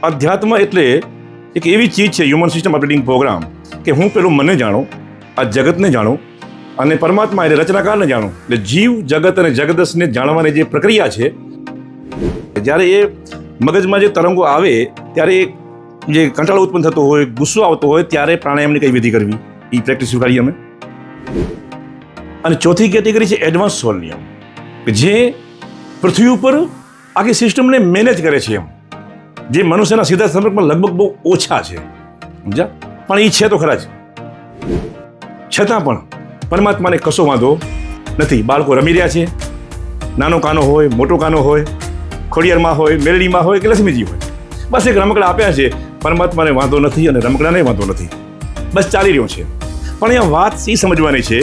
અધ્યાત્મ એટલે એક એવી ચીજ છે, હ્યુમન સિસ્ટમ ઓપરેટિંગ પ્રોગ્રામ, કે હું પેલું મને જાણું, આ જગતને જાણું અને પરમાત્મા એટલે રચનાકારને જાણું. એટલે જીવ જગત અને જગદશને જાણવાની જે પ્રક્રિયા છે, જ્યારે એ મગજમાં જે તરંગો આવે ત્યારે જે કંટાળો ઉત્પન્ન થતો હોય, ગુસ્સો આવતો હોય, ત્યારે પ્રાણાયામની કઈ વિધિ કરવી, એ પ્રેક્ટિસ શીખવાડીએ અમે. અને ચોથી કેટેગરી છે એડવાન્સ સોલ નિયમ, કે જે પૃથ્વી ઉપર આખી સિસ્ટમને મેનેજ કરે છે. એમ જે મનુષ્યના સીધા સંપર્કમાં લગભગ બહુ ઓછા છે, સમજ્યા? પણ એ છે તો ખરા જ. છતાં પણ પરમાત્માને કશો વાંધો નથી. બાળકો રમી રહ્યા છે, નાનો કાનો હોય, મોટો કાનો હોય, ખોડિયારમાં હોય, મેરડીમાં હોય કે લક્ષ્મીજી હોય, બસ એક રમકડા આપ્યા છે. પરમાત્માને વાંધો નથી અને રમકડાને વાંધો નથી, બસ ચાલી રહ્યો છે. પણ અહીંયા વાત એ સમજવાની છે,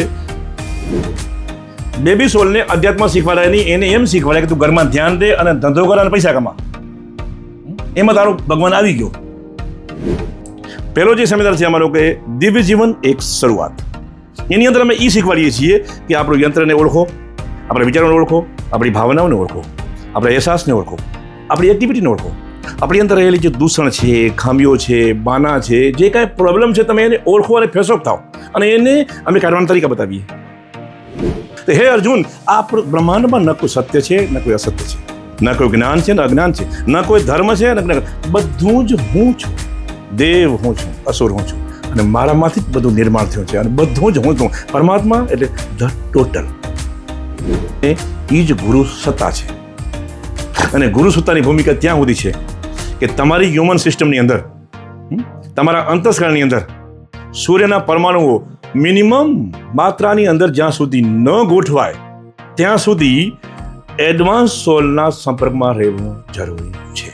બેબી સોલને અધ્યાત્મ શીખવાડાય નહીં, એને એમ શીખવાડાય કે તું ઘરમાં ધ્યાન દે અને ધંધો કર અને પૈસા કમા. એમાં તારો ભગવાન આવી ગયો. પહેલો જે સેમિનાર છે અમારો કે દિવ્ય જીવન એક શરૂઆત, એની અંદર અમે એ શીખવાડીએ છીએ કે આપણું યંત્રને ઓળખો, આપણા વિચારોને ઓળખો, આપણી ભાવનાઓને ઓળખો, આપણા અહેસાસને ઓળખો, આપણી એક્ટિવિટીને ઓળખો, આપણી અંદર રહેલી જે દૂષણ છે, ખામીઓ છે, બાના છે, જે કાંઈ પ્રોબ્લેમ છે, તમે એને ઓળખો અને ફેસ ઓફ થાવ અને એને અમે કાઢવાના તરીકા બતાવીએ. તો હે અર્જુન, આ બ્રહ્માંડમાં ન કોઈ સત્ય છે, ન કોઈ અસત્ય છે, ન કોઈ જ્ઞાન છે, ન અજ્ઞાન છે, ન કોઈ ધર્મ છે, ન બધું જ હું છું. દેવ હું છું, અસુર હું છું, અને મારામાંથી જ બધું નિર્માણ થયું છે, અને બધું જ હું છું. પરમાત્મા એટલે ધ ટોટલ. એ જ ગુરુ સત્તા છે. અને ગુરુ સત્તાની ભૂમિકા ત્યાં સુધી છે કે તમારી હ્યુમન સિસ્ટમની અંદર, તમારા અંતસ્કરણની અંદર સૂર્યના પરમાણુઓ મિનિમમ માત્રાની અંદર જ્યાં સુધી ન ગોઠવાય ત્યાં સુધી એડવાન્સ સોલના સંપર્કમાં રહેવું જરૂરી છે.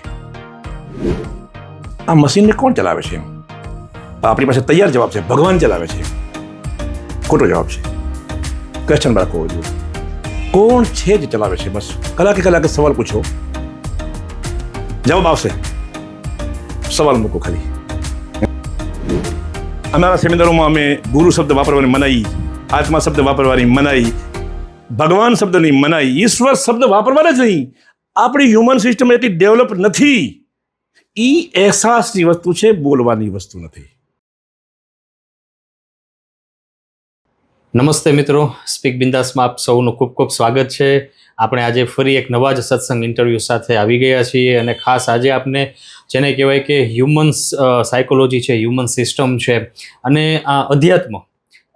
આ મશીનને કોણ ચલાવે છે? આપણી પાસે તૈયાર જવાબ છે, ભગવાન ચલાવે છે. ખોટો જવાબ છે. ક્વેશ્ચન માર્ક હોવો જોઈએ. કોણ છે જે ચલાવે છે? બસ કલાકે કલાકે સવાલ પૂછો, જવાબ આવશે. સવાલ મૂકો ખાલી. અમારા સેમિનારોમાં અમે ગુરુ શબ્દ વાપરવાની મનાઈ, આત્મા શબ્દ વાપરવાની મનાઈ, ભગવાન શબ્દની મનાઈ, ઈશ્વર શબ્દ વાપરવાના જ નહીં. આપણી હ્યુમન સિસ્ટમ એટલી ડેવલપ નથી. એ અહેસાસની વસ્તુ છે, બોલવાની વસ્તુ નથી. નમસ્તે મિત્રો, સ્પીક બિંદાસમાં આપ સૌનું ખૂબ ખૂબ સ્વાગત છે. આપણે આજે ફરી એક નવા જ સત્સંગ ઇન્ટરવ્યૂ સાથે આવી ગયા છીએ, અને ખાસ આજે આપને જેને કહેવાય કે હ્યુમન્સ સાયકોલોજી છે, હ્યુમન સિસ્ટમ છે અને આ અધ્યાત્મ,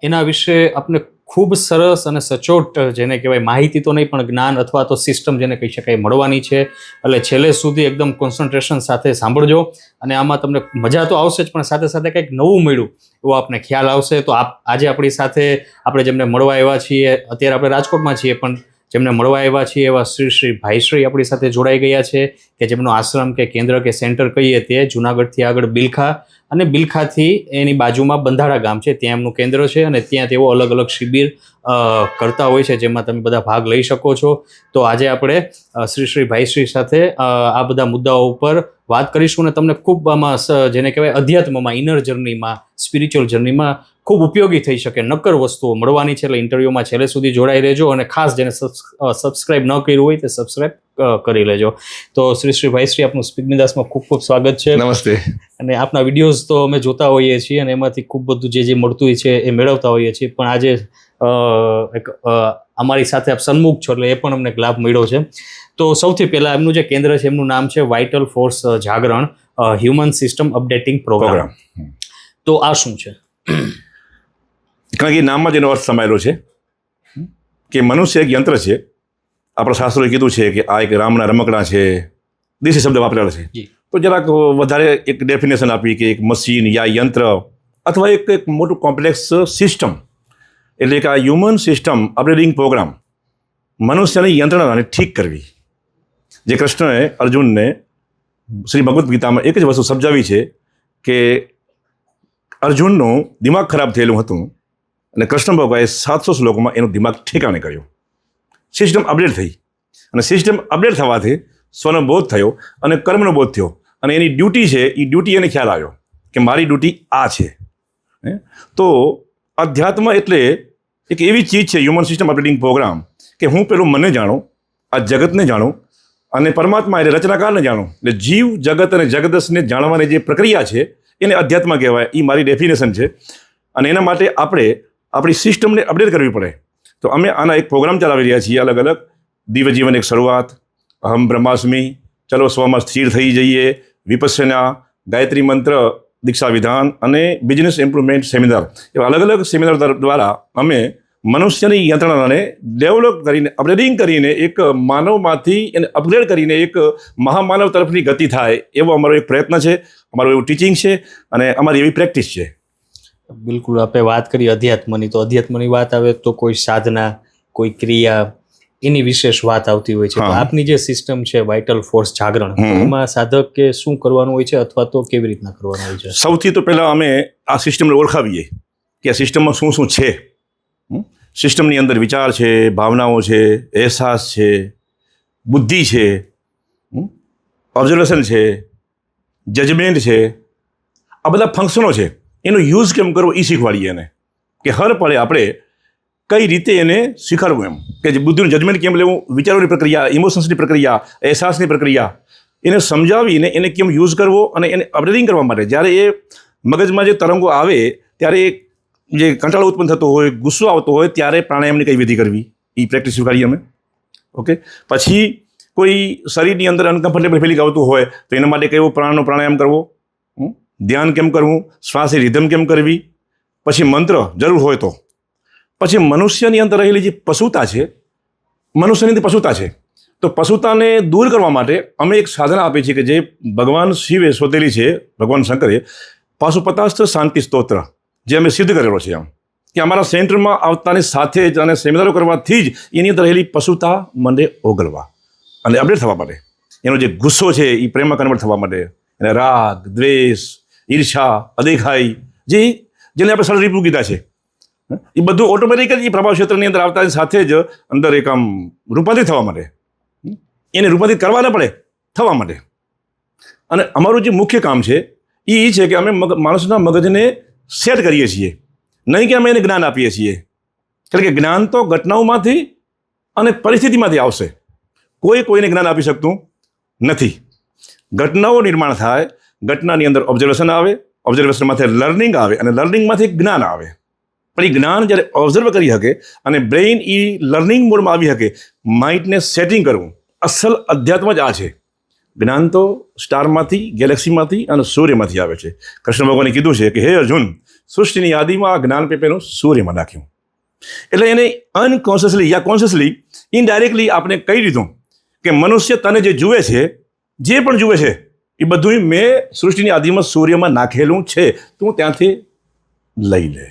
એના વિશે આપણે ખૂબ સરસ અને સચોટ જેને કહેવાય માહિતી તો નહીં પણ જ્ઞાન અથવા તો સિસ્ટમ જેને કહી શકાય મળવાની છે. એટલે છેલ્લે સુધી એકદમ કોન્સન્ટ્રેશન સાથે સાંભળજો, અને આમાં તમને મજા તો આવશે જ, પણ સાથે સાથે કંઈક નવું મળ્યું એવો આપને ખ્યાલ આવશે. તો આજે આપણી સાથે આપણે જેમને મળવા આવ્યા છીએ, અત્યારે આપણે રાજકોટમાં છીએ, પણ જેમને મળવા આવ્યા છીએ એવા શ્રી ભાઈશ્રી આપણી સાથે જોડાઈ ગયા છે, કે જેમનો આશ્રમ કે કેન્દ્ર કે સેન્ટર કહીએ તે જુનાગઢથી આગળ બિલખા, અને બિલખાથી એની બાજુમાં બંધારા ગામ છે, ત્યાં એમનું કેન્દ્ર છે, અને ત્યાં તેઓ અલગ અલગ શિબિર કરતા હોય છે, જેમાં તમે બધા ભાગ લઈ શકો છો. તો આજે આપણે શ્રી ભાઈશ્રી સાથે આ બધા મુદ્દાઓ ઉપર વાત કરીશું, અને તમને ખૂબ આમાં જેને કહેવાય અધ્યાત્મમાં, ઇનર જર્નીમાં, સ્પિરિચ્યુઅલ જર્નીમાં ખૂબ ઉપયોગી થઈ શકે નક્કર વસ્તુઓ મળવાની છે. એટલે ઇન્ટરવ્યૂમાં છેલ્લે સુધી જોડાઈ રહેજો, અને ખાસ જેને સબસ્ક્રાઇબ ન કર્યું હોય તે સબસ્ક્રાઇબ કરી લેજો. તો શ્રી ભાઈશ્રી, આપનું સ્પીક બિંદાસમાં ખૂબ ખૂબ સ્વાગત છે. નમસ્તે. અને આપના વિડીયોઝ તો અમે જોતા હોઈએ છીએ, અને એમાંથી ખૂબ બધું જે મળતું હોય છે એ મેળવતા હોઈએ છીએ, પણ આજે એક અમારી સાથે આપ સન્મુખ છો, એટલે એ પણ અમને લાભ મળ્યો છે. તો સૌથી પહેલાં એમનું જે કેન્દ્ર છે એમનું નામ છે વાઇટલ ફોર્સ જાગરણ હ્યુમન સિસ્ટમ અપડેટિંગ પ્રોગ્રામ. તો આ શું છે? કારણ કે નામમાં જ એનો અર્થ સમાયેલો છે કે મનુષ્ય એક યંત્ર છે. આપણા શાસ્ત્રોએ કીધું છે કે આ એક રામના રમકડા છે, દેશી શબ્દ વાપરેલા છે. તો જરાક વધારે એક ડેફિનેશન આપી કે એક મશીન યા યંત્ર અથવા એક મોટું કોમ્પ્લેક્સ સિસ્ટમ, એટલે કે આ હ્યુમન સિસ્ટમ અપડેટિંગ પ્રોગ્રામ, મનુષ્યની યંત્રણાને ઠીક કરવી. જે કૃષ્ણએ અર્જુનને શ્રી ભગવદ્ ગીતામાં એક જ વસ્તુ સમજાવી છે કે અર્જુનનું દિમાગ ખરાબ થયેલું હતું, અને કૃષ્ણ ભગવાને 700 શ્લોકોમાં એનું દિમાગ ઠેકાણે કર્યું. સિસ્ટમ અપડેટ થઈ, અને સિસ્ટમ અપડેટ થવાથી સ્વનો બોધ થયો અને કર્મનો બોધ થયો, અને એની ડ્યુટી છે એ ડ્યુટી એને ખ્યાલ આવ્યો કે મારી ડ્યુટી આ છે. તો અધ્યાત્મ એટલે એક એવી ચીજ છે, હ્યુમન સિસ્ટમ ઓપરેટિંગ પ્રોગ્રામ, કે હું પેલું મને જાણું, આ જગતને જાણું અને પરમાત્મા એટલે રચનાકારને જાણો. એટલે જીવ જગત અને જગદશને જાણવાની જે પ્રક્રિયા છે એને અધ્યાત્મ કહેવાય. એ મારી ડેફિનેશન છે. અને એના માટે આપણે આપણી સિસ્ટમને અપડેટ કરવી પડે. તો અમે આના એક પ્રોગ્રામ ચલાવી રહ્યા છીએ અલગ અલગ. દિવ્ય જીવન એક શરૂઆત, અહમ બ્રહ્માસ્મિ, ચલો સ્વમાં સ્થિર થઈ જઈએ, વિપસ્યના, ગાયત્રી મંત્ર દીક્ષા વિધાન અને બિઝનેસ ઇમ્પ્રુવમેન્ટ સેમિનાર એવા અલગ અલગ સેમિનાર દ્વારા અમે મનુષ્યની યંત્રણાને ડેવલપ કરીને અપગ્રેડિંગ કરીને એક માનવમાંથી એને અપગ્રેડ કરીને એક મહામાનવ તરફની ગતિ થાય એવો અમારો એક પ્રયત્ન છે, અમારું એવું ટીચિંગ છે અને અમારી એવી પ્રેક્ટિસ છે. બિલકુલ. આપણે વાત કરી અધ્યાત્મની, તો અધ્યાત્મની વાત આવે તો કોઈ સાધના, કોઈ ક્રિયા, એની વિશેષ વાત આવતી હોય છે. તો આપની જે સિસ્ટમ છે વાઇટલ ફોર્સ જાગરણ, એમાં સાધક કે શું કરવાનું હોય છે અથવા તો કેવી રીતના કરવાનું હોય છે? સૌથી તો પહેલાં અમે આ સિસ્ટમને ઓળખાવીએ કે આ સિસ્ટમમાં શું શું છે. સિસ્ટમની અંદર વિચાર છે, ભાવનાઓ છે, અહેસાસ છે, બુદ્ધિ છે, ઓબ્ઝર્વેશન છે, જજમેન્ટ છે, આ બધા ફંક્શનો છે. એનો યુઝ કેમ કરવો એ શીખવાડીએ એને, કે હર પળે આપણે કઈ રીતે એને શીખવાડવું એમ, કે જે બુદ્ધિનું જજમેન્ટ કેમ લેવું, વિચારોની પ્રક્રિયા, ઇમોશન્સની પ્રક્રિયા, અહેસાસની પ્રક્રિયા, એને સમજાવીને એને કેમ યુઝ કરવો અને એને અપગ્રેડિંગ કરવા માટે જ્યારે એ મગજમાં જે તરંગો આવે ત્યારે જે કંટાળો ઉત્પન્ન થતો હોય, ગુસ્સો આવતો હોય ત્યારે પ્રાણાયામની કઈ વિધિ કરવી એ પ્રેક્ટિસ શીખવાડીએ અમે. ઓકે. પછી કોઈ શરીરની અંદર અનકમ્ફર્ટેબલ ફિલિંગ આવતું હોય તો એના માટે કેવો પ્રાણાયામ કરવો, ધ્યાન કેમ કરવું, શ્વાસની રિધમ કેમ કરવી, પછી મંત્ર જરૂર હોય તો. પછી મનુષ્યની અંદર રહેલી જે પશુતા છે, મનુષ્યની અંદર પશુતા છે, તો પશુતાને દૂર કરવા માટે અમે એક સાધના આપી છે કે જે ભગવાન શિવે શોધેલી છે, ભગવાન શંકરે, પાશુપતાસ્ત્ર શાંતિ સ્તોત્ર, જે અમે સિદ્ધ કરેલો છે. એમ કે અમારા સેન્ટરમાં આવતાની સાથે જ અને સેમિનારો કરવાથી જ એની અંદર રહેલી પશુતા મને ઓગળવા અને અપડેટ થવા માટે, એનો જે ગુસ્સો છે એ પ્રેમમાં કન્વર્ટ થવા માટે, અને રાગ, દ્વેષ, ઈર્ષા, અદેખાઈ, જેને આપણે સરળ રીપું કીધા છે, એ બધું ઓટોમેટિક જ એ પ્રભાવ ક્ષેત્રની અંદર આવતાની સાથે જ અંદર એક આમ રૂપાંતરિત થવા માટે, એને રૂપાંતરિત કરવા ન પડે, થવા માટે. અને અમારું જે મુખ્ય કામ છે એ છે કે અમે માણસના મગજને સેટ કરીએ છીએ, નહીં કે અમે એને જ્ઞાન આપીએ છીએ. કારણ કે જ્ઞાન તો ઘટનાઓમાંથી અને પરિસ્થિતિમાંથી આવશે. કોઈને જ્ઞાન આપી શકતું નથી. ઘટનાઓ નિર્માણ થાય, ઘટનાની અંદર ઓબ્ઝર્વેશન આવે, ઓબ્ઝર્વેશનમાંથી લર્નિંગ આવે અને લર્નિંગમાંથી જ્ઞાન આવે. પણ એ જ્ઞાન જ્યારે ઓબ્ઝર્વ કરી શકે અને બ્રેઇન એ લર્નિંગ મોડમાં આવી શકે, માઇન્ડને સેટિંગ કરવું, અસલ અધ્યાત્મ જ આ છે. જ્ઞાન તો સ્ટારમાંથી, ગેલેક્સીમાંથી અને સૂર્યમાંથી આવે છે. કૃષ્ણ ભગવાને કીધું છે કે હે અર્જુન, સૃષ્ટિની યાદીમાં આ જ્ઞાન પેપેનું સૂર્યમાં નાખ્યું. એટલે એને અનકોન્શિયસલી યા કોન્શિયસલી ઇનડાયરેક્ટલી આપણે કહી દીધું કે મનુષ્ય તને જે જુએ છે, જે પણ જુએ છે, એ બધું મેં સૃષ્ટિની યાદીમાં સૂર્યમાં નાખેલું છે, તું ત્યાંથી લઈ લે.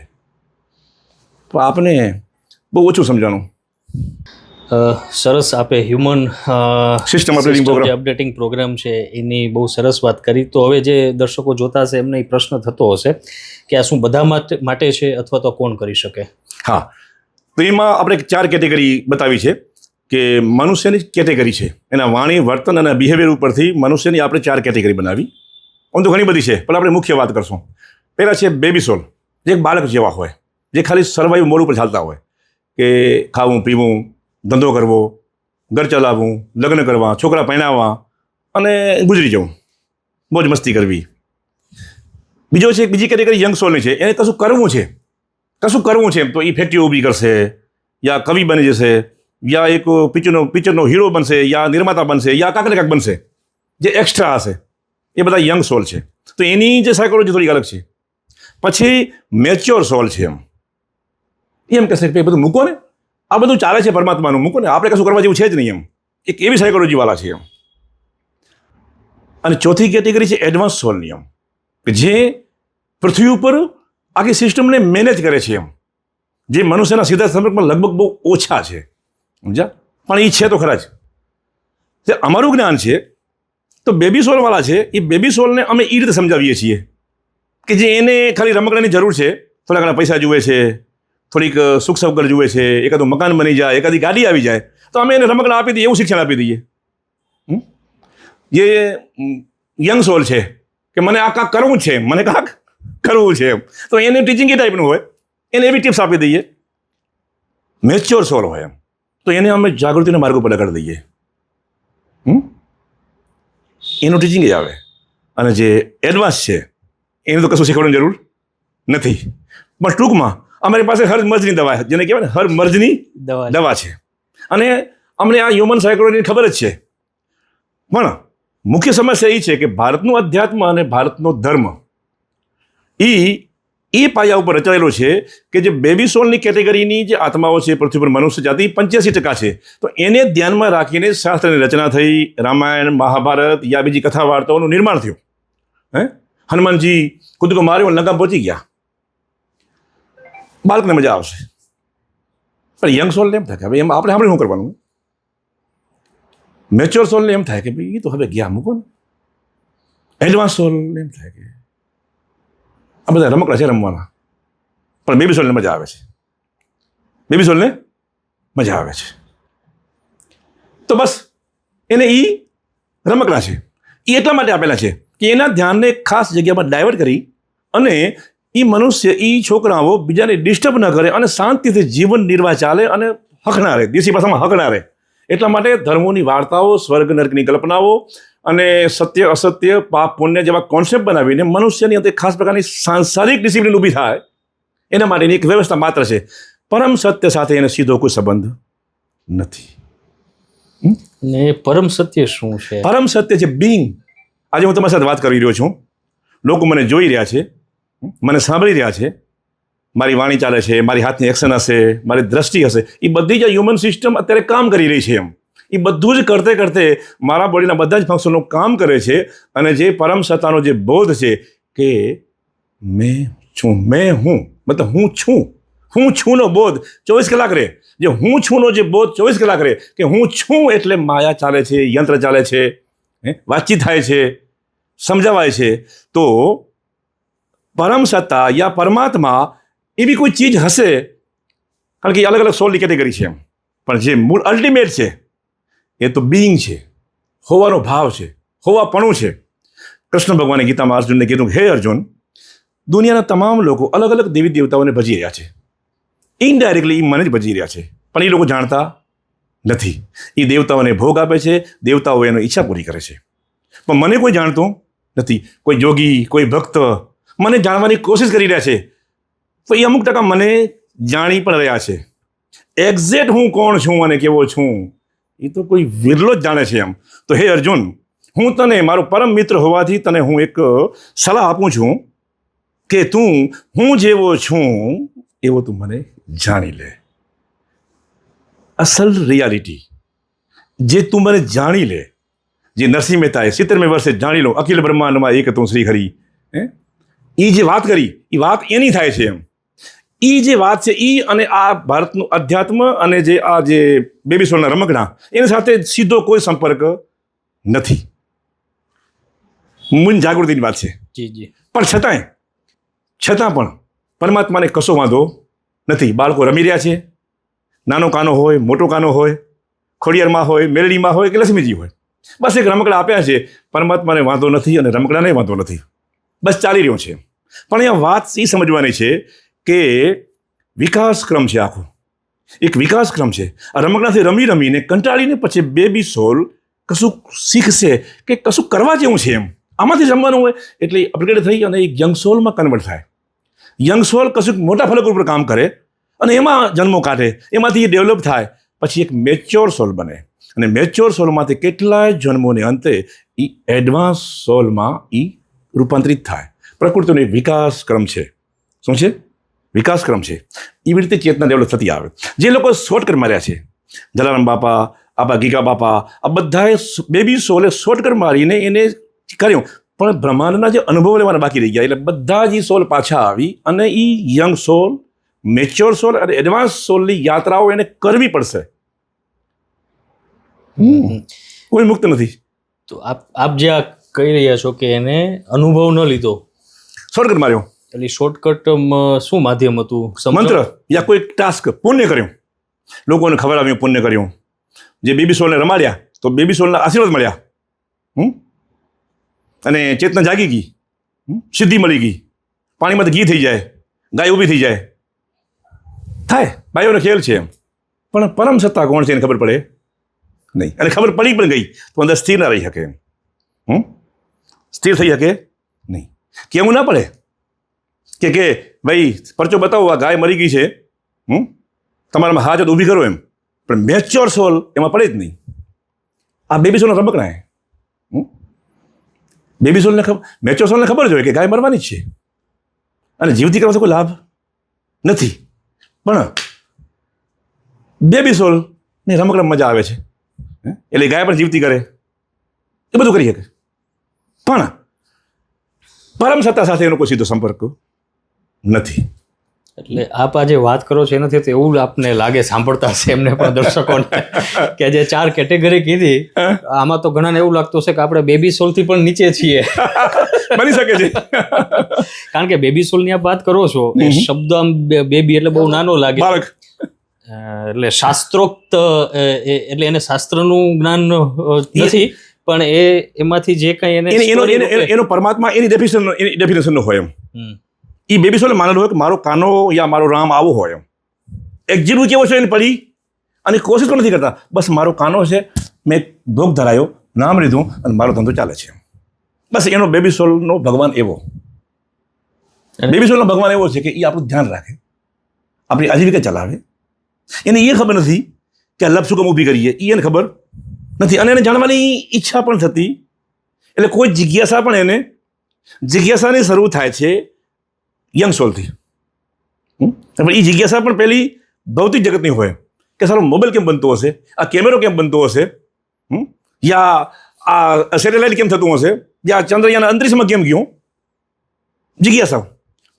તો આપણે બહુ ઓછું સમજાણું. સરસ. આપે હ્યુમન સિસ્ટમ અપડેટિંગ પ્રોગ્રામ છે એની બહુ સરસ વાત કરી. તો હવે જે દર્શકો જોતા હશે એમને એ પ્રશ્ન થતો હશે કે આ શું બધા માટે છે અથવા તો કોણ કરી શકે? હા, તો એમાં આપણે 4 કેટેગરી બતાવી છે કે મનુષ્યની કેટેગરી છે, એના વાણી, વર્તન અને બિહેવિયર ઉપરથી મનુષ્યની આપણે 4 કેટેગરી બનાવી. આમ તો ઘણી બધી છે, પણ આપણે મુખ્ય વાત કરશું. પહેલાં છે બેબી સોલ, જે એક બાળક જેવા હોય, જે ખાલી સર્વાઈવ મોડ ઉપર ચાલતા હોય, કે ખાવું, પીવું, ધંધો કરવો, ઘર ચલાવવું, લગ્ન કરવા, છોકરા પરણાવવા અને ગુજરી જવું, મોજ મસ્તી કરવી. બીજી કેટેગરી યંગ સોલની છે, એને કશું કરવું છે, તો એ ફેક્ટરી ઊભી કરશે, યા કવિ બની જશે, યા એક પિક્ચરનો હીરો બનશે, યા નિર્માતા બનશે, યા કાંક ને કાંક બનશે, જે એક્સ્ટ્રા હશે. એ બધા યંગ સોલ છે. તો એની જે સાયકોલોજી થોડી અલગ છે. પછી મેચ્યોર સોલ છે. એમ કહેશે કે બધું મૂકો ને, આ બધું ચાલે છે પરમાત્માનું, મૂકો ને, આપણે કશું કરવા જેવું છે જ નહીં. એમ એક એવી સાયકોલોજીવાળા છે. એમ અને ચોથી કેટેગરી છે એડવાન્સ સોલની, એમ કે જે પૃથ્વી ઉપર આખી સિસ્ટમને મેનેજ કરે છે. એમ જે મનુષ્યના સીધા સંપર્કમાં લગભગ બહુ ઓછા છે, સમજ્યા, પણ એ છે તો ખરા જ. તે અમારું જ્ઞાન છે. તો બેબી સોલવાળા છે, એ બેબી સોલને અમે એ રીતે સમજાવીએ છીએ કે જે એને ખાલી રમકડાની જરૂર છે, થોડા ઘણા પૈસા જુએ છે, થોડીક સુખ સગવડ જુએ છે, એકાદું મકાન બની જાય, એકાદી ગાડી આવી જાય, તો અમે એને રમકડા આપી દઈએ, એવું શિક્ષણ આપી દઈએ. જે યંગ સોલ છે કે મને આ કાંક કરવું છે, મને કાંક કરવું છે, એમ તો એને ટીચિંગ એ ટાઈપનું હોય, એને એવી ટિપ્સ આપી દઈએ. મેચ્યોર સોલ હોય એમ તો એને અમે જાગૃતિના માર્ગ ઉપર લગાડી દઈએ. એનું ટીચિંગ જ આવે. અને જે એડવાન્સ છે એને તો કશું શીખવવાની જરૂર નથી. પણ ટૂંકમાં અમારી પાસે હર મર્જની દવા, જેને કહેવાય ને હર મર્જની દવા છે. અને અમને આ હ્યુમન સાયકોલોજીની ખબર જ છે. પણ મુખ્ય સમસ્યા એ છે કે ભારતનું અધ્યાત્મ અને ભારતનો ધર્મ એ પાયા ઉપર રચાયેલો છે કે જે બેબી સોલની કેટેગરીની જે આત્માઓ છે પૃથ્વી પર મનુષ્ય જાતિ 85% છે. તો એને ધ્યાનમાં રાખીને શાસ્ત્રની રચના થઈ. રામાયણ, મહાભારત યા બીજી કથા વાર્તાઓનું નિર્માણ થયું. હનુમાનજી કૂદકો માર્યો, લંકા પહોંચી ગયા. બાળકને મજા આવશે. પણ યંગ સોલને એમ થાય કે હવે એમ આપણે આપણે શું કરવાનું? મેચ્યોર સોલને એમ થાય કે ભાઈ એ તો હવે ગયા મૂકો ને. એડવાન્સ સોલને એમ થાય કે આ બધા રમકડા છે રમવાના. પણ બેબી સોલને મજા આવે છે. બેબી સોલને મજા આવે છે. તો બસ એને એ રમકડા છે એ એટલા માટે આપેલા છે કે એના ધ્યાનને ખાસ જગ્યામાં ડાયવર્ટ કરી અને એ મનુષ્ય એ છોકરાઓ બીજાને ડિસ્ટર્બ ન કરે અને શાંતિથી જીવન નિર્વાહ ચાલે અને હકના રહે. દેશી ભાષામાં હકના રહે. એટલા માટે ધર્મોની વાર્તાઓ, સ્વર્ગ નર્કની કલ્પનાઓ અને સત્ય અસત્ય, પાપ પુણ્ય જેવા કોન્સેપ્ટ બનાવીને મનુષ્યની અંતે ખાસ પ્રકારની સાંસારિક ડિસિપ્લિન ઊભી થાય એના માટેની એક વ્યવસ્થા માત્ર છે. પરમ સત્ય સાથે એને સીધો કોઈ સંબંધ નથી. ને પરમ સત્ય શું છે? પરમ સત્ય છે બિંગ. આજે હું તમારી સાથે વાત કરી રહ્યો છું. લોકો મને જોઈ રહ્યા છે, મને સાંભળી રહ્યા છે. મારી વાણી ચાલે છે, મારી હાથની એક્શન હશે, મારી દ્રષ્ટિ હશે, એ બધી જ હ્યુમન સિસ્ટમ અત્યારે કામ કરી રહી છે. એમ એ બધું જ કરતે કરતે મારા બોડીના બધા જ ફંક્શનો કામ કરે છે. અને જે પરમ સત્તાનો જે બોધ છે કે મેં છું, મેં હું, મતલબ હું છુંનો બોધ 24 કલાક રહે. જે હું છુંનો જે બોધ 24 કલાક રહે કે હું છું એટલે માયા ચાલે છે, યંત્ર ચાલે છે, વાતચીત થાય છે, સમજાવાય છે. તો પરમ સત્તા યા પરમાત્મા એવી કોઈ ચીજ હશે, કારણ કે અલગ અલગ સોલની કેટેગરી છે એમ. પણ જે મૂળ અલ્ટિમેટ છે એ તો બિંગ છે, હોવાનો ભાવ છે, હોવાપણું છે. કૃષ્ણ ભગવાને ગીતામાં અર્જુનને કીધું, હે અર્જુન, દુનિયાના તમામ લોકો અલગ અલગ દેવી દેવતાઓને ભજી રહ્યા છે. ઇનડાયરેક્ટલી એ મને જ ભજી રહ્યા છે, પણ એ લોકો જાણતા નથી. એ દેવતાઓને ભોગ આપે છે, દેવતાઓ એનો ઈચ્છા પૂરી કરે છે. પણ મને કોઈ જાણતું નથી. કોઈ જોગી, કોઈ ભક્ત મને જાણવાની કોશિશ કરી રહ્યા છે. તો એ અમુક ટકા મને જાણી પણ રહ્યા છે. એક્ઝેક્ટ હું કોણ છું અને કેવો છું એ તો કોઈ વિરલો જ જાણે છે એમ. તો હે અર્જુન, હું તને મારો પરમ મિત્ર હોવાથી તને હું એક સલાહ આપું છું કે તું હું જેવો છું એવો તું મને જાણી લે. અસલ રિયાલિટી જે તું મને જાણી લે, જે નરસિંહ મહેતાએ 70મે વર્ષે જાણી લો, અખિલ બ્રહ્માંડમાં એક તું શ્રી હરિ, એ જે વાત કરી એ વાત એની થાય છે એમ. એ જે વાત છે એ અને આ ભારતનું અધ્યાત્મ અને જે આ જે બેબી સોલના રમકડા એની સાથે સીધો કોઈ સંપર્ક નથી. મૂન જાગૃતિની વાત છે. જી જી. પણ છતાં પણ પરમાત્માને કશો વાંધો નથી. બાળકો રમી રહ્યા છે, નાનો કાનો હોય, મોટો કાનો હોય, ખોડિયારમાં હોય, મેલડીમાં હોય કે લક્ષ્મીજી હોય, બસ એક રમકડા આપ્યા છે. પરમાત્માને વાંધો નથી અને રમકડાને વાંધો નથી. બસ ચાલી રહ્યો છે. પણ અહીંયા વાત એ સમજવાની છે કે વિકાસક્રમ છે આખો, એક વિકાસક્રમ છે. આ રમકડાથી રમી રમીને કંટાળીને પછી બેબી સોલ કશું શીખશે કે કશું કરવા જેવું છે એમ. આમાંથી જમવાનું હોય એટલે અપગ્રેડ થઈ અને એક યંગ સોલમાં કન્વર્ટ થાય. યંગ સોલ કશું મોટા ફલક ઉપર કામ કરે અને એમાં જન્મો કાઢે, એમાંથી એ ડેવલપ થાય, પછી એક મેચ્યોર સોલ બને. અને મેચ્યોર સોલમાંથી કેટલાય જન્મોને અંતે એ એડવાન્સ સોલમાં એ રૂપાંતરિત થાય. પ્રકૃતિનો એક વિકાસક્રમ છે. શું છે? વિકાસક્રમ છે. એવી રીતે ચેતના ડેવલપ થતી આવે. જે લોકો શોર્ટકટ માર્યા છે, જલારામ બાપા, આપા ગીગા બાપા, આ બધાએ બેબી સોલે શોર્ટકટ મારીને એને કર્યું. પણ બ્રહ્માંડના જે અનુભવ લેવાના બાકી રહી ગયા, એટલે બધા જ સોલ પાછા આવી અને એ યંગ સોલ, મેચ્યોર સોલ અને એડવાન્સ સોલની યાત્રાઓ એને કરવી પડશે. કોઈ મુક્ત નથી. તો આપ જે આ કહી રહ્યા છો કે એને અનુભવ ન લીધો, શોર્ટકટ માર્યો, એટલે શોર્ટકટ શું માધ્યમ હતું? મંત્ર યા કોઈ ટાસ્ક, પુણ્ય કર્યું, લોકોને ખબર આવ્યું, પુણ્ય કર્યું. જે બેબી સોલને રમાડ્યા તો બેબી સોલના આશીર્વાદ મળ્યા, અને ચેતના જાગી ગઈ, સિદ્ધિ મળી ગઈ. પાણીમાંથી ઘી થઈ જાય, ગાય ઊભી થઈ જાય, થાય. ભાઈઓનો ખેલ છે એમ. પણ પરમ સત્તા કોણ છે એને ખબર પડે નહીં. અને ખબર પડી પણ ગઈ તો અંદર સ્થિર ના રહી શકે એમ. સ્થિર થઈ શકે નહીં. કેવું ના પડે કે ભાઈ પરચો બતાવો, આ ગાય મરી ગઈ છે, તમારામાં હાજત ઊભી કરો એમ, પણ મેચ્યોર સોલ એમાં પડે જ નહીં. આ બેબી સોલનો રમકડા હે. બેબી સોલને મેચ્યોર સોલને ખબર જ હોય કે ગાય મરવાની જ છે અને જીવતી કરવાનો કોઈ લાભ નથી, પણ બેબી સોલની રમકડા મજા આવે છે એટલે ગાય પણ જીવતી કરે, એ બધું કરી શકે. પણ પરમ સત્તા સાથે એનો કોઈ સીધો સંપર્ક નથી. એટલે આપ આજે વાત કરો છો એનાથી તો એવું આપને લાગે સાંભળતા હશે એમને પણ દર્શકોને કે જે 4 કેટેગરી કીધી આમાં તો ઘણાને એવું લાગતું હશે કે આપણે બેબી સોલથી પણ નીચે છીએ. બની શકે છે, કારણ કે બેબી સોલની આપ વાત કરો છો એ શબ્દ આમ બેબી એટલે બહુ નાનો લાગે, બાળક, એટલે શાસ્ત્રોક્ત એટલે એને શાસ્ત્રનું જ્ઞાન નથી, પણ એમાંથી જે કંઈ એનો પરમાત્મા એની ડેફિનેશનનો હોય એમ. એ બેબી સોલે માનેલું હોય કે મારો કાનો યા મારો રામ આવો હોય એમ. એક્ઝિક્યુટ કેવો છે એને પડી અને કોશિશ પણ નથી કરતા, બસ મારો કાનો છે, મેં ભોગ ધરાયો, નામ લીધું અને મારો ધંધો ચાલે છે. બસ એનો બેબી સોલનો ભગવાન એવો. બેબી સોલનો ભગવાન એવો છે કે એ આપણું ધ્યાન રાખે, આપણી આજીવિકા ચલાવે. એને એ ખબર નથી કે આ લપ શું કામ ઊભી કરીએ, એને ખબર નથી અને એને જાણવાની ઈચ્છા પણ થતી. એટલે કોઈ જિજ્ઞાસા પણ એને જિજ્ઞાસાની શરૂ થાય છે યંગ સોલથી. પણ એ જિજ્ઞાસા પણ પહેલી ભૌતિક જગતની હોય કે સારો મોબાઈલ કેમ બનતો હશે, આ કેમેરો કેમ બનતો હશે, યા આ સેટેલાઇટ કેમ થતું હશે, યા ચંદ્રયાન અંતરિક્ષમાં કેમ ગયું, જિજ્ઞાસા.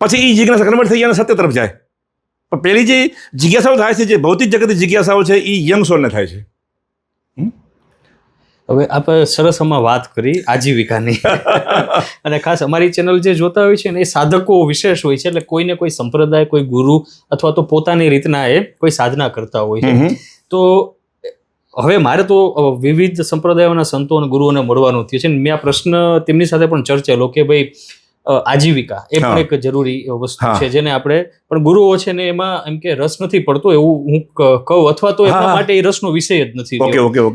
પછી એ જિજ્ઞાસા કન્વર્ટ થઈ અને સત્ય તરફ જાય. પણ પહેલી જે જિજ્ઞાસાઓ થાય છે, જે ભૌતિક જગતની જિજ્ઞાસાઓ છે, એ યંગ સોલને થાય છે. હવે આપણે સરસ આમાં વાત કરી આજીવિકાની અને ખાસ અમારી ચેનલ જે જોતા હોય છે ને એ સાધકો વિશેષ હોય છે, એટલે કોઈને કોઈ સંપ્રદાય, કોઈ ગુરુ અથવા તો પોતાની રીતના એ કોઈ સાધના કરતા હોય છે. તો હવે મારે તો વિવિધ સંપ્રદાયોના સંતો અને ગુરુઓને મળવાનું થયું છે. મેં આ પ્રશ્ન તેમની સાથે પણ ચર્ચેલો કે ભાઈ આજીવિકા એ પણ એક જરૂરી વસ્તુ છે જેને આપણે, પણ ગુરુઓ છે ને એમાં એમ કે રસ નથી પડતો એવું હું કહું, અથવા તો એના માટે એ રસનો વિષય જ નથી.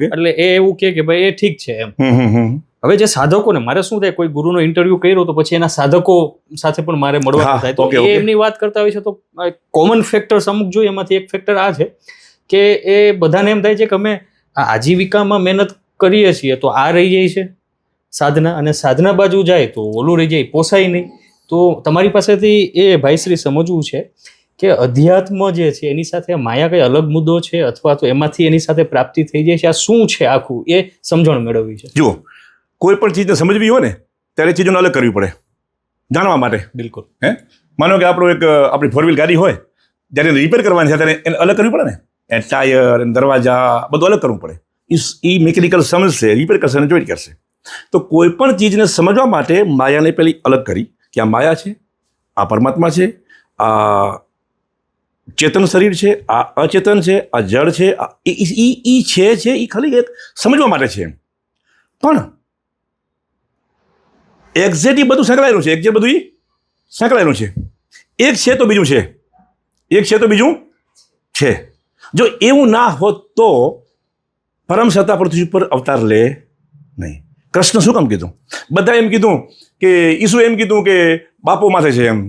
એટલે એ એવું કે ભાઈ એ ઠીક છે એમ. હવે જે સાધકોને મારે શું થાય, કોઈ ગુરુનો ઇન્ટરવ્યુ કર્યો તો પછી એના સાધકો સાથે પણ મારે મળવાનું થાય, તો એ એમની વાત કરતા હોય છે તો કોમન ફેક્ટર્સ અમુક જોઈએ, એમાંથી એક ફેક્ટર આ છે કે એ બધાને એમ થાય છે કે અમે આ આજીવિકામાં મહેનત કરીએ છીએ તો આ રહી જાય છે સાધના, અને સાધના બાજુ જાય તો ઓલું રહી જાય, પોસાય નહીં. તો તમારી પાસેથી એ ભાઈશ્રી સમજવું છે કે અધ્યાત્મ જે છે એની સાથે માયા કઈ અલગ મુદ્દો છે, અથવા તો એમાંથી એની સાથે પ્રાપ્તિ થઈ જાય છે, આ શું છે આખું, એ સમજણ મેળવવી છે. જુઓ, કોઈ પણ ચીજને સમજવી હોય ને ત્યારે ચીજોને અલગ કરવી પડે જાણવા માટે. બિલકુલ. માનો કે આપણી 4 વ્હીલ ગાડી હોય, જ્યારે એને રિપેર કરવાની છે ત્યારે એને અલગ કરવી પડે ને, એ ટાયર, દરવાજા બધું અલગ કરવું પડે. એ મિકેનિકલ સમજશે, રિપેર કરશે અને જોઈન્ટ કરશે. તો કોઈ પણ ચીજને સમજવા માટે માયાને પેલી અલગ કરી કે આ માયા છે, આ પરમાત્મા છે, આ ચેતન શરીર છે, આ અચેતન છે, આ જળ છે, એ છે એ ખાલી એક સમજવા માટે છે. પણ એક્ઝેક્ટ બધું સંકળાયેલું છે, એક્ઝેક્ટ બધું સંકળાયેલું છે. એક છે તો બીજું છે, એક છે તો બીજું છે. જો એવું ના હોત તો પરમ સત્તા પૃથ્વી પર અવતાર લે નહીં. કૃષ્ણ શું કામ કીધું? બધા એમ કીધું કે ઈસુ એમ કીધું કે બાપો માથે છે એમ,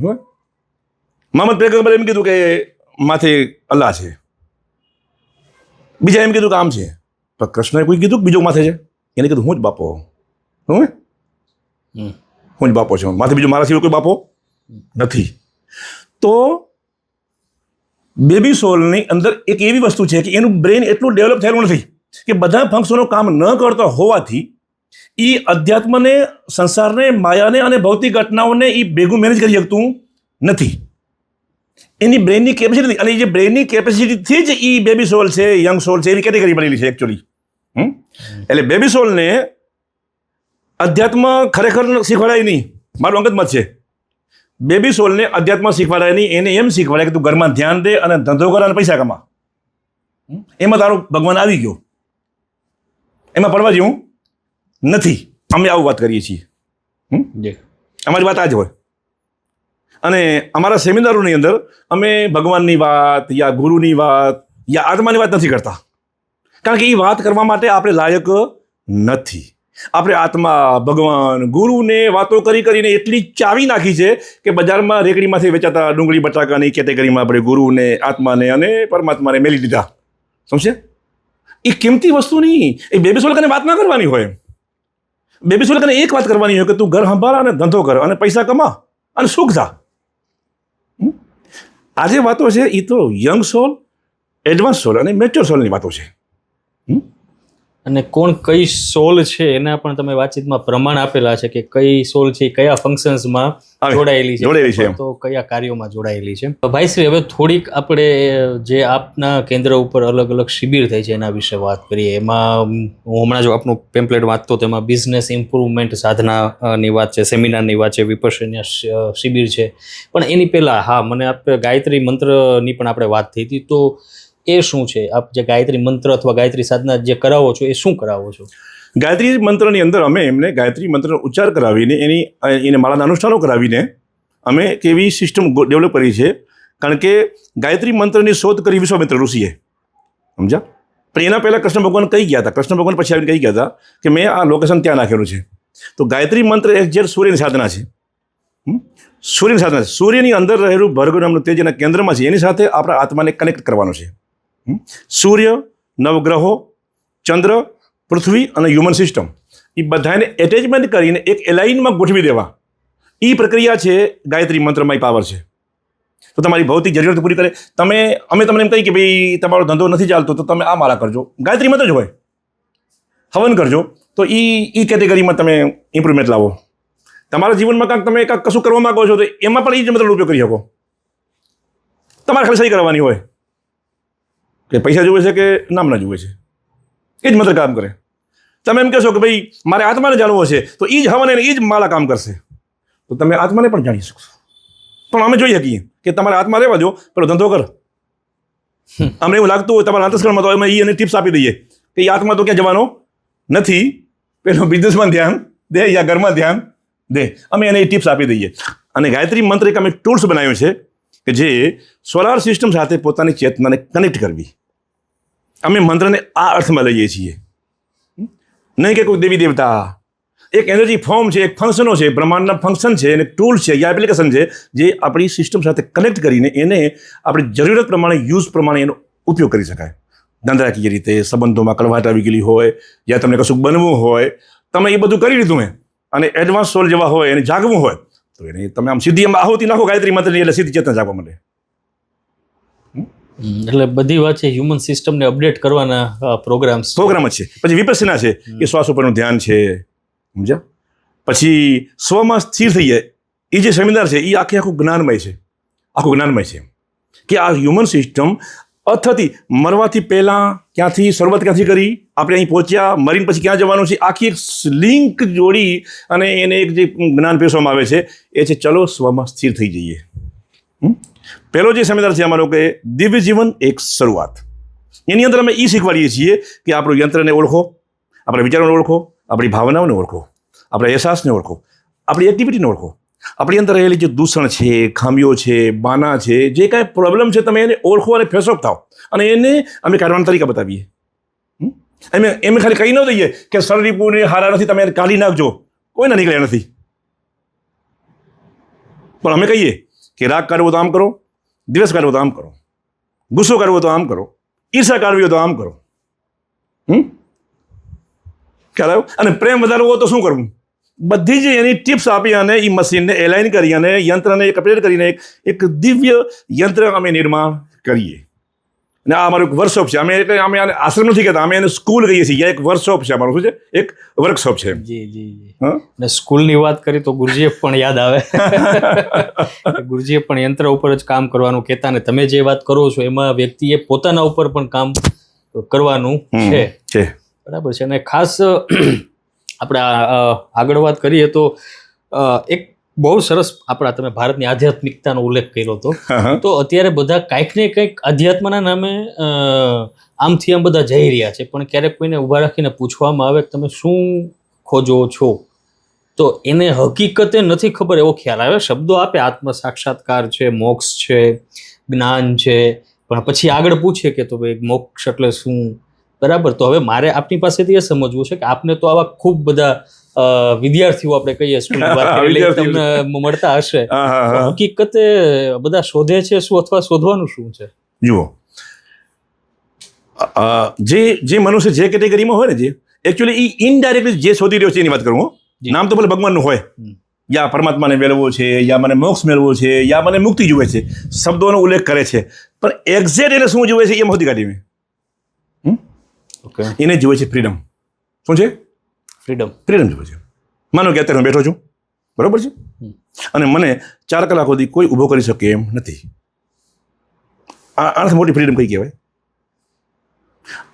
મોહમ્મદ પૈગંબર એમ કીધું કે માથે અલ્લાહ છે, બીજા એમ કીધું કે આમ છે. પણ કૃષ્ણએ કોઈ કીધું કે બીજો માથે છે? એને કીધું હું જ બાપો, હું જ બાપો છું, માથે બીજો મારા સિવાય કોઈ બાપો નથી. તો બેબી સોલની અંદર એક એવી વસ્તુ છે કે એનું બ્રેઇન એટલું ડેવલપ થયેલું નથી કે બધા ફંક્શનો કામ ન કરતા હોવાથી એ અધ્યાત્મને, સંસારને, માયાને અને ભૌતિક ઘટનાઓને એ ભેગું મેનેજ કરી શકતું નથી. એની બ્રેઇનની કેપેસિટી, અને જે બ્રેઇનની કેપેસિટીથી જ એ બેબી સોલ છે, યંગ સોલ છે, એવી કેટેગરી બનેલી છે એકચ્યુઅલી. એટલે બેબી સોલને અધ્યાત્મ ખરેખર શીખવાડાય નહીં, મારું અંગત મત છે. બેબી સોલને અધ્યાત્મ શીખવાડાય નહીં, એને એમ શીખવાડાય કે તું ઘરમાં ધ્યાન દે અને ધંધો કર અને પૈસા કમા. એમાં તારો ભગવાન આવી ગયો, એમાં પડવા જેવું નથી. અમે આવું વાત કરીએ છીએ, અમારી વાત આ જ હોય. અને અમારા સેમિનારોની અંદર અમે ભગવાનની વાત યા ગુરુની વાત યા આત્માની વાત નથી કરતા, કારણ કે એ વાત કરવા માટે આપણે લાયક નથી. આપણે આત્મા, ભગવાન, ગુરુને વાતો કરીને એટલી ચાવી નાખી છે કે બજારમાં રેકડીમાંથી વેચાતા ડુંગળી બટાકાની કેટેગરીમાં આપણે ગુરુને, આત્માને અને પરમાત્માને મેલી દીધા. સમજે? એ કિંમતી વસ્તુ નહીં. એ બેબી સોલકાને વાત ના કરવાની હોય. બેબી સોલકાને એક વાત કરવાની હોય કે તું ઘર સંભાળ અને ધંધો કર અને પૈસા કમા અને સુખ થા. આ જે વાતો છે એ તો યંગ સોલ, એડવાન્સ સોલ અને મેચ્યોર સોલની વાતો છે. અને કોણ કઈ સોલ છે એના પણ તમે વાતચીતમાં પ્રમાણ આપેલા છે કે કઈ સોલ છે કયા ફંક્શન્સમાં જોડાયેલી છે તો કયા કાર્યોમાં જોડાયેલી છે. ભાઈશ્રી, હવે થોડીક આપણે જે આપના કેન્દ્ર ઉપર અલગ અલગ શિબિર થઈ છે એના વિશે વાત કરીએ. એમાં હું હમણાં જો આપનું પેમ્પલેટ વાંચતો તેમાં બિઝનેસ ઇમ્પ્રુવમેન્ટ સાધનાની વાત છે, સેમિનારની વાત છે, વિપશ્યના શિબિર છે. પણ એની પહેલાં હા, મને આપણે ગાયત્રી મંત્રની પણ આપણે વાત થઈ હતી. તો એ શું છે? આપ જે ગાયત્રી મંત્ર અથવા ગાયત્રી સાધના જે કરાવો છો એ શું કરાવો છો? ગાયત્રી મંત્રની અંદર અમે એમને ગાયત્રી મંત્રનો ઉચ્ચાર કરાવીને એને માળાના અનુષ્ઠાનો કરાવીને અમે કેવી સિસ્ટમ ડેવલપ કરી છે. કારણ કે ગાયત્રી મંત્રની શોધ કરી વિશ્વામિત્ર ઋષિએ. સમજ્યા? પણ એના પહેલાં કૃષ્ણ ભગવાન કહી ગયા હતા. કૃષ્ણ ભગવાન પછી આવીને કહી ગયા હતા કે મેં આ લોકેશન ત્યાં નાખેલું છે. તો ગાયત્રી મંત્ર એક જે સૂર્યની સાધના છે. સૂર્યની સાધના છે. સૂર્યની અંદર રહેલું ભર્ગ નામનું તેજ એના કેન્દ્રમાં છે. એની સાથે આપણા આત્માને કનેક્ટ કરવાનો છે. સૂર્ય, નવગ્રહો, ચંદ્ર, પૃથ્વી અને હ્યુમન સિસ્ટમ એ બધાને એટેચમેન્ટ કરીને એક એલાઇનમાં ગોઠવી દેવા, એ પ્રક્રિયા છે ગાયત્રી મંત્રમાં. પાવર છે. તો તમારી ભૌતિક જરૂરિયાત પૂરી કરે. અમે તમને એમ કહીએ કે ભાઈ તમારો ધંધો નથી ચાલતો તો તમે આ માળા કરજો, ગાયત્રી મંત્ર જ હોય. હવન કરજો તો એ કેટેગરીમાં તમે ઇમ્પ્રુવમેન્ટ લાવો. તમારા જીવનમાં તમે કશું કરવા માંગો છો તો એમાં પણ એ જ મંત્રનો ઉપયોગ કરી શકો. તમારે ખાલી સહી કરવાની હોય કે પૈસા જુએ છે કે નામના જુએ છે, એ જ મંત્ર કામ કરે. તમે એમ કહેશો કે ભાઈ મારે આત્માને જાણવો છે તો એ જ હવન એને એ જ માળા કામ કરશે. તો તમે આત્માને પણ જાણી શકશો. પણ અમે જોઈ શકીએ કે તમારે આત્મા રહેવા દો, પેલો ધંધો કર. અમને એવું લાગતું હોય તમારા અંતસ્કરણમાં તો અમે એને ટિપ્સ આપી દઈએ કે એ આત્મા તો ક્યાં જવાનો નથી, પેલો બિઝનેસમાં ધ્યાન દે યા ઘરમાં ધ્યાન દે. અમે એને ટિપ્સ આપી દઈએ. અને ગાયત્રી મંત્ર એક અમે ટૂલ્સ બનાવ્યો છે કે જે સોલાર સિસ્ટમ સાથે પોતાની ચેતનાને કનેક્ટ કરવી. અમે મંત્રને આ અર્થમાં લઈએ છીએ, નહીં કે કોઈ દેવી દેવતા. એક એનર્જી ફોર્મ છે, એક ફંક્શનો છે, બ્રહ્માંડના ફંક્શન છે, અને ટૂલ છે યા એપ્લિકેશન છે જે આપણી સિસ્ટમ સાથે કનેક્ટ કરીને એને આપણી જરૂરિયાત પ્રમાણે, યુઝ પ્રમાણે એનો ઉપયોગ કરી શકાય. ધંધાકીય રીતે, સંબંધોમાં કળવાટ આવી ગયેલી હોય, યા તમને કશું બનવું હોય, તમે એ બધું કરી લીધું અને એડવાન્સ સોલ જેવા હોય એને જાગવું હોય તો એને તમે આમ સીધી આહુતિ નાખો ગાયત્રી મંત્રની એટલે સીધી ચેતના જાગવા માંડે. એટલે બધી વાત છે હ્યુમન સિસ્ટમને અપડેટ કરવાના પ્રોગ્રામ જ છે. પછી વિપસ્યના છે એ શ્વાસ ઉપરનું ધ્યાન છે. સમજ્યા? પછી સ્વમાં સ્થિર થઈ જાય એ જે સેમિનાર છે એ આખું જ્ઞાનમય છે. આખું જ્ઞાનમય છે કે આ હ્યુમન સિસ્ટમ અથથી મરવાથી પહેલાં શરૂઆત ક્યાંથી કરી, આપણે અહીં પહોંચ્યા, મરીને પછી ક્યાં જવાનું છે, આખી એક લિંક જોડી અને એને એક જે જ્ઞાન પીરસવામાં આવે છે એ છે ચલો સ્વમાં સ્થિર થઈ જઈએ. પહેલો જે સેમિનાર છે અમારો કે દિવ્ય જીવન એક શરૂઆત. એની અંદર અમે એ શીખવાડીએ છીએ કે આપણું યંત્રને ઓળખો, આપણા વિચારોને ઓળખો, આપણી ભાવનાઓને ઓળખો, આપણા અહેસાસને ઓળખો, આપણી એક્ટિવિટીને ઓળખો, આપણી અંદર રહેલી જે દૂષણ છે, ખામીઓ છે, બાના છે, જે કાંઈ પ્રોબ્લેમ છે તમે એને ઓળખો અને ફેસ ઓફ થાઓ અને એને અમે કાઢવાના તરીકા બતાવીએ. એમ ખાલી કહી ન દઈએ કે શરીરપૂર્ણ હારા નથી તમે એને કાઢી નાખજો, કોઈના નીકળ્યા નથી. પણ અમે કહીએ કે રાગ કાઢવો તો આમ કરો, દિવસ કાઢવો તો આમ કરો, ગુસ્સો કાઢવો તો આમ કરો, ઈર્ષા કાઢવી હોય તો આમ કરો. ખ્યાલ આવ્યો? અને પ્રેમ વધારવો હોય તો શું કરવું? બધી જ એની ટિપ્સ આપી અને એ મશીનને એલાઇન કરી અને યંત્રને એક અપડેટ કરીને એક દિવ્ય યંત્ર અમે નિર્માણ કરીએ. અને આ અમારું એક વર્કશોપ છે. અમે આને આશ્રમ નથી કહેતા, અમે એને સ્કૂલ કહીએ છીએ. એક વર્કશોપ છે અમારું. શું છે? એક વર્કશોપ છે. અને સ્કૂલની વાત કરી તો ગુરુજીએફ પણ યાદ આવે. ગુરુજીએફ પણ યંત્ર ઉપર જ કામ કરવાનું કહેતા ને તમે જે વાત કરો છો એમાં વ્યક્તિએ પોતાના ઉપર પણ કામ કરવાનું છે. બરાબર છે. અને ખાસ આપણે આગળ વાત કરીએ તો એક બહુ સરસ તમે ભારતની આધ્યાત્મિકતાનો ઉલ્લેખ કર્યો હતો. તો અત્યારે બધા કંઈક ને કંઈક અધ્યાત્મના નામે આમથી આમ બધા જઈ રહ્યા છે, પણ ક્યારેક કોઈને ઊભા રાખીને પૂછવામાં આવે કે તમે શું ખોજો છો તો એને હકીકતે નથી ખબર એવો ખ્યાલ આવે. શબ્દો આપે, આત્મ સાક્ષાત્કાર છે, મોક્ષ છે, જ્ઞાન છે, પણ પછી આગળ પૂછે કે તો ભાઈ મોક્ષ એટલે શું, બરાબર. તો હવે મારે આપની પાસેથી એ સમજવું છે કે આપને તો આવા ખૂબ બધા વિદ્યાર્થીઓ આપણે કહીએ સ્કૂલની વાત કરીએ એટલે તમને મળતા હશે. તો હકીકતે બધા શોધે છે શું અથવા શોધવાનું શું છે? જુઓ, જે મનુષ્ય જે કેટેગરીમાં હોય ને, જે એકચ્યુઅલી એ ઇનડાયરેક્ટલી જે શોધી રહ્યો છે એની વાત કરું હું. નામ તો ભલે ભગવાનનું હોય, યા પરમાત્માને મેળવવો છે, યા મને મોક્ષ મેળવવો છે, યા મને મુક્તિ જુએ છે, શબ્દોનો ઉલ્લેખ કરે છે, પણ એક્ઝેક્ટ એને શું જુએ છે એ મોતી કાઢી મેં. એને જુએ છે ફ્રીડમ. શું છે? ફ્રીડમ જુએ છે. માનો કે અત્યારે હું બેઠો છું, બરોબર છે, અને મને 4 કલાક સુધી કોઈ ઊભો કરી શકે એમ નથી. આનાથી મોટી ફ્રીડમ કઈ કહેવાય?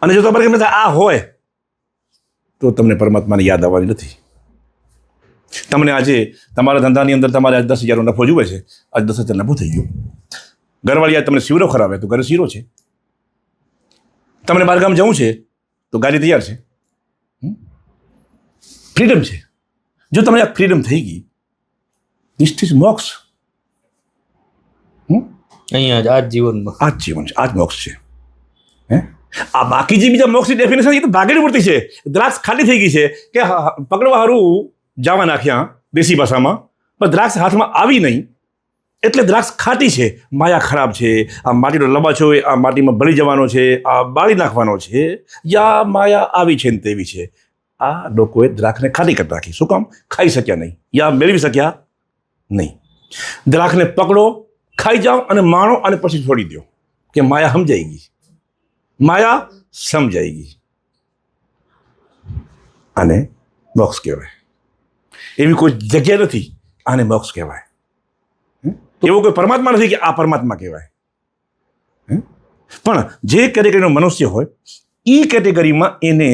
અને જો તમારે કેમ આ હોય તો તમને પરમાત્માની યાદ આવવાની નથી. તમને આજે તમારા ધંધાની અંદર તમારે આજ 10,000નો નફો જુએ છે, આજ 10,000 નફો થઈ ગયો. ઘરવાળી આજ તમને શીરો ખરાવે તો ઘરે શીરો છે. તમને બહારગામ જવું છે તો ગાડી તૈયાર છે. ફ્રીડમ છે. જો તમને આ ફ્રીડમ થઈ ગઈ, ધીસ ઇઝ મોક્ષ. અહીંયા જ આ જ જીવનમાં આ જ જીવન છે, આ જ મોક્ષ છે. આ બાકી જે બીજા મોક્ષની ડેફિનેશન એ તો ભાગેલી મૂર્તિ છે. દ્રાક્ષ ખાલી થઈ ગઈ છે કે પકડવા હારું જાવા નાખ્યા દેશી ભાષામાં, પણ દ્રાક્ષ હાથમાં આવી નહીં એટલે દ્રાક્ષ ખાટી છે. માયા ખરાબ છે. આ માટીનો લબાછો આ માટીમાં ભળી જવાનો છે, આ બાળી નાખવાનો છે, યા માયા આવી છે ને તેવી છે. આ લોકોએ દ્રાક્ષને ખાટી કરી નાખી. શું કામ? ખાઈ શક્યા નહીં, યા મેળવી શક્યા નહીં. દ્રાક્ષને પકડો, ખાઈ જાઓ અને માણો અને પછી છોડી દો કે માયા સમજાઈ ગઈ. માયા સમજાઈ ગઈ. આને મોક્ષ કહેવાય. એવી કોઈ જગ્યા નથી, આને મોક્ષ કહેવાય. એવો કોઈ પરમાત્મા નથી કે આ પરમાત્મા કહેવાય. પણ જે કેટેગરીનો મનુષ્ય હોય એ કેટેગરીમાં એને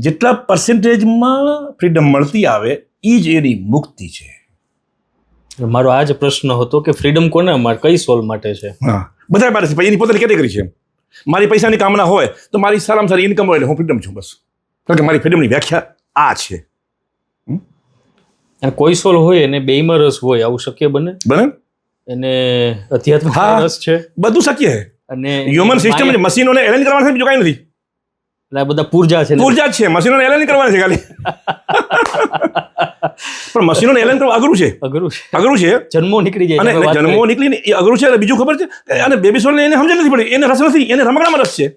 જેટલા પર્સન્ટેજમાં ફ્રીડમ મળતી આવે એ જ એની મુક્તિ છે. મારો આ જ પ્રશ્ન હતો કે ફ્રીડમ કોને માટે, કઈ સોલ માટે છે? હા, બધા માટે છે. એની પોતાની કેટેગરી છે. મારી પૈસાની કામના હોય તો મારી સારામાં સારી ઇન્કમ હોય એટલે હું ફ્રીડમ છું બસ. કારણ કે મારી ફ્રીડમની વ્યાખ્યા આ છે. અને કોઈ સોલ હોય એને બેયમાં રસ હોય, આવું શક્ય બને? એને અધ્યાત્મ રસ છે, બધું શક્ય છે. અને હ્યુમન સિસ્ટમ મશીનોને એલાઇન કરવાના છે, બીજું કાંઈ નથી. એટલે બધા પૂર્જા છે, પૂર્જા જ છે. મશીનોને એલાઇન કરવાના છે ખાલી. પણ મશીનોને એલાઇન કરવું અઘરું છે. જન્મો નીકળી જાય અને જન્મો નીકળીને એ અઘરું છે. અને બીજું ખબર છે, અને બેબી સોલને એને સમજ નથી પડી, એને રસ નથી, એને રમકડામાં રસ છે.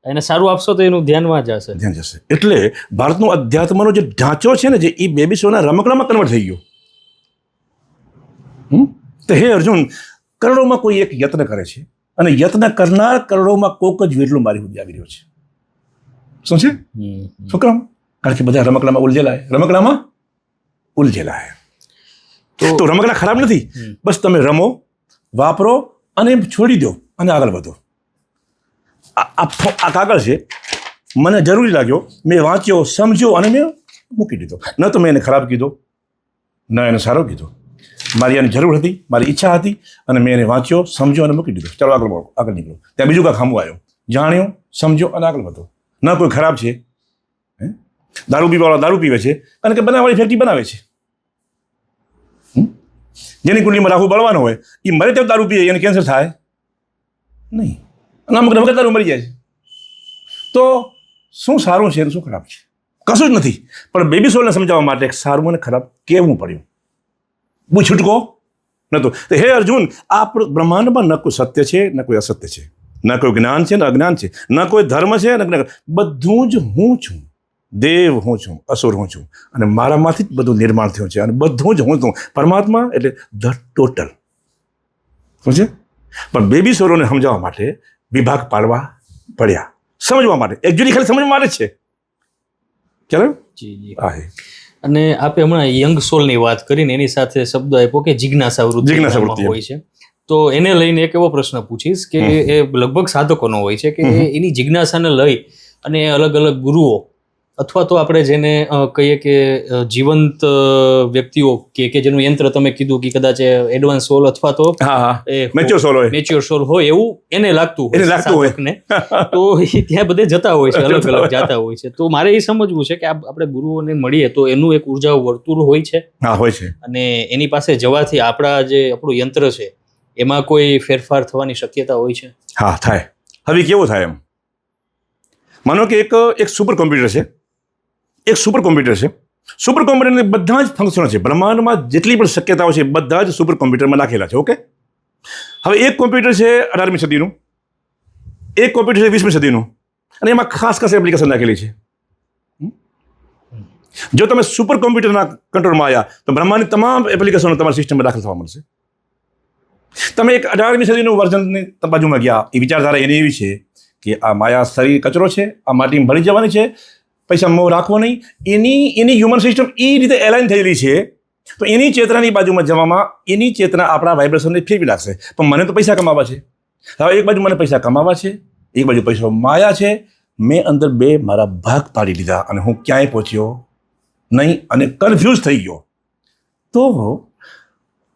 એને સારું આપશો તો એનું ધ્યાનમાં જશે. એટલે ભારતનો અધ્યાત્મનો જે ઢાંચો છે ને, જે એ બેબી સોલના રમકડામાં કન્વર્ટ થઈ ગયો. તો હે અર્જુન, કરોડોમાં કોઈ એક યત્ન કરે છે અને યત્ન કરનાર કરોડોમાં કોક જ વેટલું મારી સુધી આવી રહ્યો છે. શું છે? શું કામ? કારણ કે બધા રમકડામાં ઉલઝેલા હે. તો રમકડા ખરાબ નથી, બસ તમે રમો, વાપરો અને છોડી દો અને આગળ વધો. આ કાગળ છે, મને જરૂરી લાગ્યો, મેં વાંચ્યો, સમજ્યો અને મેં મૂકી દીધો. ન તો મેં એને ખરાબ કીધો, ન એને સારો કીધો. મારી આની જરૂર હતી, મારી ઈચ્છા હતી અને મેં એને વાંચ્યો, સમજ્યો અને મૂકી દીધો. ચાલો આગળ નીકળો. ત્યાં બીજું કાંઈ ખામું આવ્યો, જાણ્યો, સમજ્યો અને આગળ વધો. ન કોઈ ખરાબ છે. દારૂ પીવાવાળા દારૂ પીવે છે કારણ કે બનાવવાળી ફેક્ટરી બનાવે છે. જેની કુંડલીમાં રાખવું બળવાનું હોય એ મરે તેમ દારૂ પીએ, એને કેન્સર થાય નહીં. અને અમુક વખત દારૂ મરી જાય છે. તો શું સારું છે અને શું ખરાબ છે? કશું જ નથી. પણ બેબી સોલને સમજાવવા માટે સારું અને ખરાબ કહેવું પડ્યું. બહુ છૂટકો નહોતો. તો હે અર્જુન, આ બ્રહ્માંડમાં ન કોઈ સત્ય છે, ન કોઈ અસત્ય છે, ન કોઈ જ્ઞાન છે, ન અજ્ઞાન છે, ન કોઈ ધર્મ છે, ન બધું જ હું છું. દેવ હું છું, અસુર હું છું, અને મારામાંથી જ બધું નિર્માણ થયું છે, અને બધું જ હું છું. પરમાત્મા એટલે ધ ટોટલ. સમજે? પણ બેબી સોલોને સમજાવવા માટે વિભાગ પાડવા પડ્યા, સમજવા માટે. એકચ્યુઅલી ખાલી સમજવા માટે જ છે. ચાલો. હા. અને આપે હમણાં યંગ સોલની વાત કરીને એની સાથે શબ્દ આપ્યો કે જિજ્ઞાસા વૃત્તિ હોય છે. તો એને લઈને એક એવો પ્રશ્ન પૂછીશ કે એ લગભગ સાધકોનો હોય છે કે એની જિજ્ઞાસાને લઈ અને અલગ અલગ ગુરુઓ અથવા તો આપણે જેને કહીએ કે જીવંત વ્યક્તિઓ કે જેનું યંત્ર તમે કીધું કે કદાચ એડવાન્સ સોલ અથવા તો મેચ્યોર સોલ હોય એવું એને લાગતું હોય ને, તો એ ત્યાં બધે જતા હોય છે, અલગ અલગ જતા હોય છે. તો મારે એ સમજવું છે કે આપણે ગુરુઓને મળીએ તો એનું એક ઉર્જા વર્તુળ હોય છે. હોય છે. અને એની પાસે જવાથી આપણું યંત્ર છે એમાં કોઈ ફેરફાર થવાની શક્યતા હોય છે? હા, થાય. હવે કેવું થાય એમ માનો કે એક સુપર કોમ્પ્યુટર છે, સુપર કોમ્પ્યુટરની બધા જ ફંક્શનો છે, બ્રહ્માંડમાં જેટલી પણ શક્યતાઓ છે બધા જ સુપર કોમ્પ્યુટરમાં નાખેલા છે. ઓકે, હવે એક કોમ્પ્યુટર છે 18મી સદીનું, એક કોમ્પ્યુટર છે 20મી સદીનું, અને એમાં ખાસ એપ્લિકેશન નાખેલી છે. જો તમે સુપર કોમ્પ્યુટરના કંટ્રોલમાં આવ્યા તો બ્રહ્માંડની તમામ એપ્લિકેશનો તમારી સિસ્ટમમાં દાખલ થવા મળશે. તમે એક 18મી સદીનું વર્ઝનની બાજુમાં ગયા, એ વિચારધારા એની એવી છે કે આ માયા શરીર કચરો છે, આ માટીમાં ભળી જવાની છે, પૈસા મોહ રાખવો નહીં. એની હ્યુમન સિસ્ટમ એ રીતે એલાઇન થયેલી છે, તો એની ચેતનાની બાજુમાં જવામાં એની ચેતના આપણા વાઇબ્રેશનને ફેરવી લાગશે. પણ મને તો પૈસા કમાવા છે. હવે એક બાજુ મને પૈસા કમાવા છે, એક બાજુ પૈસા માયા છે. મેં અંદર બે મારા ભાગ પાડી લીધા અને હું ક્યાંય પહોંચ્યો નહીં અને કન્ફ્યુઝ થઈ ગયો. તો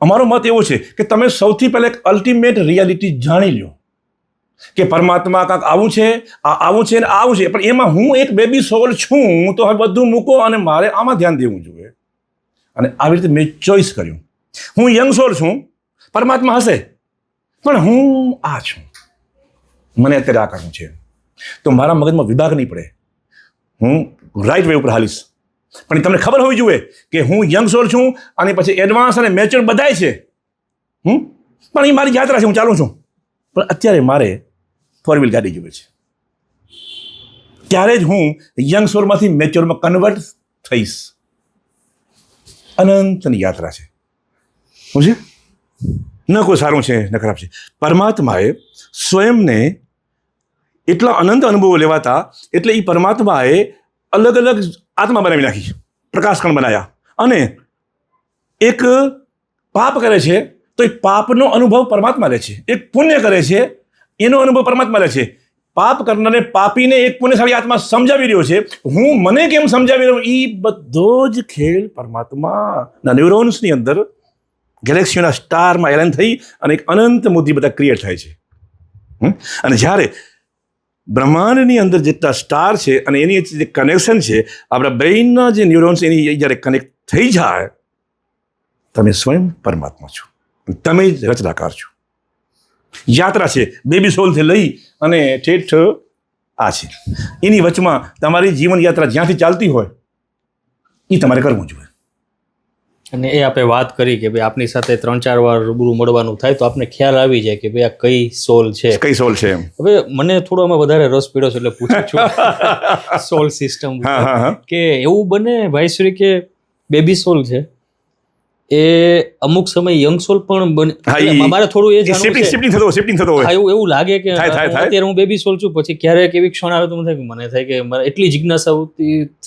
અમારો મત એવો છે કે તમે સૌથી પહેલાં એક અલ્ટિમેટ રિયાલિટી જાણી લો કે પરમાત્મા કાંક આવું છે, આ આવું છે ને આવું છે, પણ એમાં હું એક બેબી સોલ છું. તો હવે બધું મૂકો અને મારે આમાં ધ્યાન દેવું જોઈએ. અને આવી રીતે મેં ચોઈસ કર્યું. હું યંગ સોલ છું, પરમાત્મા હશે, પણ હું આ છું, મને અત્યારે આ કરવું છે. તો મારા મગજમાં વિભાગ નહીં પડે, હું રાઈટ વે ઉપર હાલીશ. પણ તમને ખબર હોવી જોઈએ કે હું યંગ સોલ છું અને પછી એડવાન્સ અને મેચ્યોર બધાય છે. પણ એ મારી યાત્રા છે, હું ચાલું છું. પણ અત્યારે મારે 4 વ્હીલ ગાડી જોઈએ છે. ત્યારે જ હું યંગ સોલમાંથી મેચ્યોરમાં કન્વર્ટ થઈશ. અનંતની યાત્રા છે. શું છે? ન કોઈ સારું છે ન ખરાબ છે. પરમાત્માએ સ્વયંને એટલા અનંત અનુભવો લેવાતા, એટલે એ પરમાત્માએ અલગ અલગ આત્મા બનાવી નાખી, પ્રકાશકણ બનાવ્યા. અને એક પાપ કરે છે તો એ પાપનો અનુભવ પરમાત્મા લે છે, એક પુણ્ય કરે છે એનો અનુભવ પરમાત્મા લે છે. પાપ કરનારને પાપીને એક પુણ્યશાળી આત્મા સમજાવી રહ્યો છે. હું મને કેમ સમજાવી રહ્યો, એ બધો જ ખેલ પરમાત્માના ન્યુરોન્સની અંદર ગેલેક્સીઓના સ્ટારમાં એલાઇન થઈ અને એક અનંત મુદ્દી બધા ક્રિએટ થાય છે. અને જ્યારે બ્રહ્માંડની અંદર જેટલા સ્ટાર છે અને એની જે કનેક્શન છે, આપણા બ્રેઇનના જે ન્યુરોન્સ એની જ્યારે કનેક્ટ થઈ જાય, તમે સ્વયં પરમાત્મા છો, તમે જ રચનાકાર છો. યાત્રા છે બેબી સોલથી લઈ અને ઠેઠ આ છે. એની વચમાં તમારી જીવન યાત્રા જ્યાંથી ચાલતી હોય એ તમારે કરવું જોઈએ. અને એ આપણે વાત કરી કે ભાઈ આપની સાથે 3-4 વાર રૂબરૂ મળવાનું થાય તો આપને ખ્યાલ આવી જાય કે ભાઈ આ કઈ સોલ છે, કઈ સોલ છે. એમ હવે મને થોડો આમાં વધારે રસ પડ્યો છે એટલે પૂછું છું સોલ સિસ્ટમ કે એવું બને ભાઈશ્રી કે બેબી સોલ છે એ અમુક સમય યંગ સોલ પણ બને. મારે થોડું એ શિફ્ટિંગ થતો હોય. એવું લાગે કે અત્યારે હું બેબી સોલ છું, પછી ક્યારેક એવી ક્ષણ આવે તો મને થાય કે મારે એટલી જિજ્ઞાસા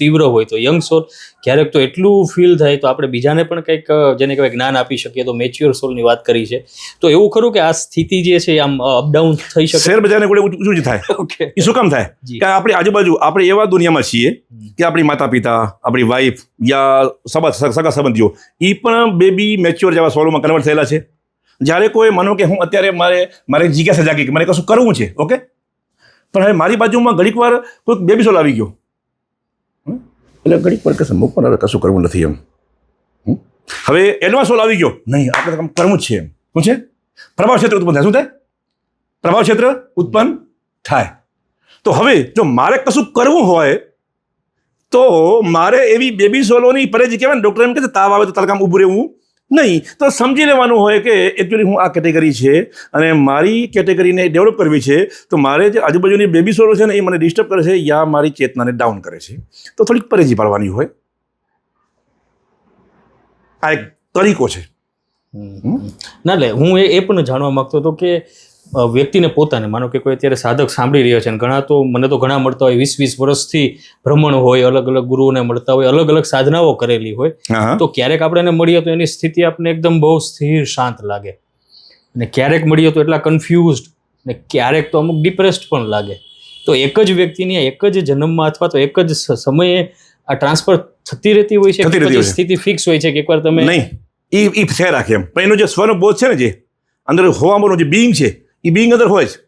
તીવ્ર હોય તો યંગ સોલ, ક્યારેક તો એટલું ફીલ થાય તો આપણે બીજાને પણ કંઈક જેને કહેવાય જ્ઞાન આપી શકીએ. તો મેચ્યોર સોલની વાત કરી છે, તો એવું ખરું કે આ સ્થિતિ જે છે આમ અપડાઉન થઈ શકે, શેર બજારને કોઈ ઊંચું જ થાય. ઓકે, એ શું કામ થાય કે આપણી આજુબાજુ આપણે એવા દુનિયામાં છીએ કે આપણી માતા પિતા, આપણી વાઈફ યા સગા સંબંધીઓ એ પણ બેબી મેચ્યોર જેવા સોલોમાં કન્વર્ટ થયેલા છે. જ્યારે કોઈ માનો કે હું અત્યારે મારે જિજ્ઞાસા જાગી કે મારે કશું કરવું છે, ઓકે, પણ હવે મારી બાજુમાં ઘડીક વાર કોઈક બેબી સોલ આવી ગયો, એટલે ઘડીક વાર કશું મૂક પણ હવે કશું કરવું નથી એમ. હવે એડવાન્સ સોલ આવી ગયો, નહીં આપણે કામ કરવું જ છે એમ. શું છે? પ્રભાવ ક્ષેત્ર ઉત્પન્ન થાય. શું થાય? પ્રભાવ ક્ષેત્ર ઉત્પન્ન થાય. તો હવે જો મારે કશું કરવું હોય તો મારે એવી બેબી સોલોની પરેજી કહેવાય ને, ડૉક્ટર એમ કહે તાવ આવે તો તડકામાં ઊભું રહેવું નહીં. તો સમજી લેવાનું હોય કે એકચ્યુઅલી હું આ કેટેગરી છે અને મારી કેટેગરીને ડેવલપ કરવી છે, તો મારે જે આજુબાજુની બેબી સોલો છે ને એ મને ડિસ્ટર્બ કરે છે યા મારી ચેતનાને ડાઉન કરે છે, તો થોડીક પરેજી પાડવાની હોય. આ એક તરીકો છે. ના લે હું એ પણ જાણવા માંગતો હતો કે વ્યક્તિને પોતાને માનો કે કોઈ અત્યારે સાધક સાંભળી રહ્યા છે અને ઘણા તો મને તો ઘણા મળતા હોય 20-20 વર્ષથી ભ્રમણ હોય, અલગ અલગ ગુરુઓને મળતા હોય, અલગ અલગ સાધનાઓ કરેલી હોય, તો ક્યારેક આપણે એને મળીએ તો એની સ્થિતિ આપણને એકદમ બહુ સ્થિર શાંત લાગે, અને ક્યારેક મળીએ તો એટલા કન્ફ્યુઝડ, ને ક્યારેક તો અમુક ડિપ્રેસ્ડ પણ લાગે. તો એક જ વ્યક્તિની એક જ જન્મમાં અથવા તો એક જ સમયે આ ટ્રાન્સફર થતી રહેતી હોય છે, પછી સ્થિતિ ફિક્સ હોય છે કે એકવાર તમે નહીં એ છે રાખે એમ. પણ એનો જે સ્વનો બોધ છે ને, જે અંદર હોવાનો જે બીઇંગ છે એ બીઇંગ અંદર હોય છે.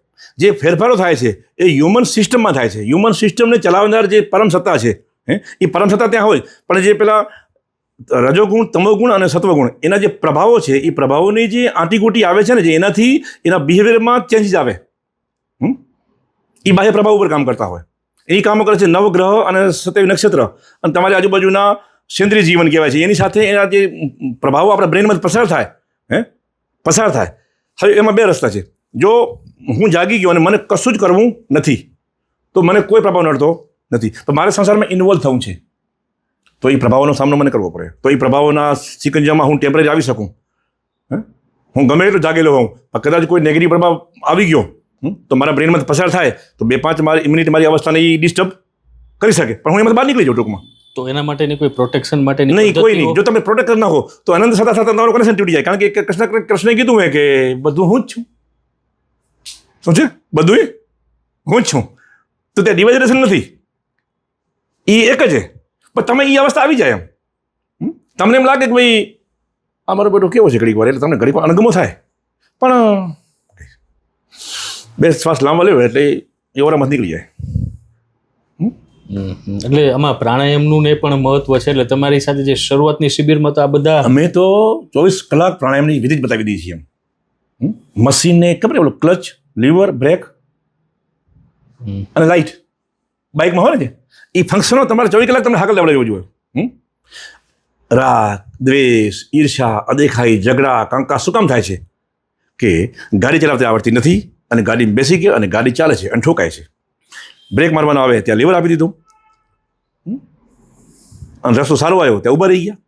જે ફેરફારો થાય છે એ હ્યુમન સિસ્ટમમાં થાય છે. હ્યુમન સિસ્ટમને ચલાવનાર જે પરમ સત્તા છે એ પરમ સત્તા ત્યાં હોય, પણ જે પેલા રજોગુણ, તમોગુણ અને સત્વગુણ એના જે પ્રભાવો છે એ પ્રભાવોની જે આંટીગોટી આવે છે ને, જે એનાથી એના બિહેવિયરમાં ચેન્જીસ આવે, એ બાહ્ય પ્રભાવ ઉપર કામ કરતા હોય. એ કામો કરે છે નવગ્રહ અને 27 નક્ષત્ર અને તમારી આજુબાજુના સેન્દ્રીય જીવન કહેવાય છે એની સાથે એના જે પ્રભાવો આપણા બ્રેનમાં પસાર થાય હવે એમાં 2 રસ્તા છે. જો હું જાગી ગયો અને મને કશું જ કરવું નથી તો મને કોઈ પ્રભાવ નડતો નથી, તો મારે સંસારમાં ઇન્વોલ્વ થવું છે તો એ પ્રભાવોનો સામનો મને કરવો પડે. તો એ પ્રભાવોના સિકંજામાં હું ટેમ્પરરી આવી શકું. હું ગમે એટલું જાગેલો હોઉં પણ કદાચ કોઈ નેગેટિવ પ્રભાવ આવી ગયો તો મારા બ્રેનમાં પસાર થાય તો 2-5 મિનિટ મારી અવસ્થાને એ ડિસ્ટર્બ કરી શકે, પણ હું એમાંથી બહાર નીકળી જાઉં ટૂંકમાં. તો એના માટેની કોઈ પ્રોટેક્શન માટેની નહીં, કોઈ પદ્ધતિઓ? નહીં. જો તમે પ્રોટેક્ટ કરી નાખો તો આનંદ સાથે સાથે તમારું કનેક્શન તૂટી જાય, કારણ કે કૃષ્ણે કીધું હોય કે બધું હું જ છું. શું છે? બધું હું જ છું. તો ત્યાં ડિવાઇડેશન નથી, એ એક જ છે. પણ તમે એ અવસ્થા આવી જાય તમને એમ લાગે કે ભાઈ આ મારો બેટો કેવો છે ઘડીક વાર, એટલે તમને ઘડીક વાર અણગમો થાય, પણ 2 શ્વાસ લાંબા લેવો એટલે એ ઓરામાં નીકળી જાય. એટલે આમાં પ્રાણાયામનું ને પણ મહત્વ છે. એટલે તમારી સાથે જે શરૂઆતની શિબિરમાં તો આ બધા અમે તો 24 કલાક પ્રાણાયામની વિધિ જ બતાવી દઈએ છીએ. મશીનને ખબર ઓલો ક્લચ, લીવર, બ્રેક અને લાઇટ બાઇકમાં હોય ને એ ફંક્શનો તમારે 24 કલાક તમને હાકલ લેવડાવવું જોઈએ. રાગ, દ્વેષ, ઈર્ષા, અદેખાઈ, ઝઘડા, કંકા શું કામ થાય છે કે ગાડી ચલાવતી આવડતી નથી અને ગાડી બેસી ગયો અને ગાડી ચાલે છે અને ઠોકાય છે. બ્રેક મારવાનો આવે ત્યાં લીવર આપી દીધું અને રસ્તો સારો આવ્યો ત્યાં ઊભા રહી ગયા.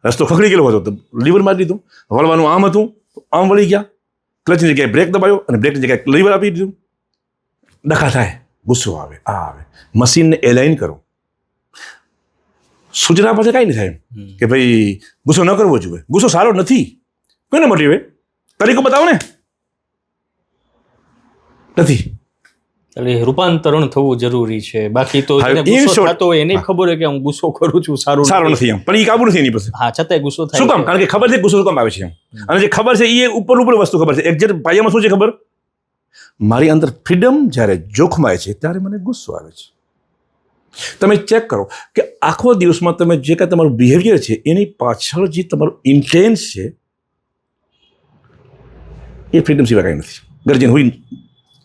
રસ્તો ખખડી ગયેલો હતો તો લીવર મારી દીધું. વળવાનું આમ હતું આમ વળી ગયા. ક્લચની જગ્યાએ બ્રેક દબાયો અને બ્રેકની જગ્યાએ લીવર આપી દીધું. ડખા થાય, ગુસ્સો આવે, આ આવે. મશીનને એલાઇન કરો. સૂચના પાસે કાંઈ નહીં થાય એમ કે ભાઈ ગુસ્સો ન કરવો જોઈએ. ગુસ્સો સારો નથી, કોઈને મોટિવે તરીકો બતાવો ને. નથી એટલે રૂપાંતરણ થવું જરૂરી છે. બાકી તો હા, જેને in ગુસ્સો short, થતો હોય એને ખબર હોય કે હું ગુસ્સો કરું છું સારું નથી એમ, પણ એ કાબુ નથી એની પાસે. હા, છતાંય ગુસ્સો થાય શું કામ? છે. કારણ કે ખબર છે કે ગુસ્સો શું કામ આવે છે એમ. અને જે ખબર છે એ ઉપર વસ્તુ ખબર છે. એક્ઝેક્ટ પાયામાં શું છે ખબર? મારી અંદર ફ્રીડમ જ્યારે જોખમાય છે ત્યારે મને ગુસ્સો આવે છે. તમે ચેક કરો કે આખો દિવસમાં તમે જે કાંઈ તમારું બિહેવિયર છે એની પાછળ જે તમારું ઇન્ટેન્સ છે એ ફ્રીડમ સિવાય કાંઈ નથી. ગરજન હોય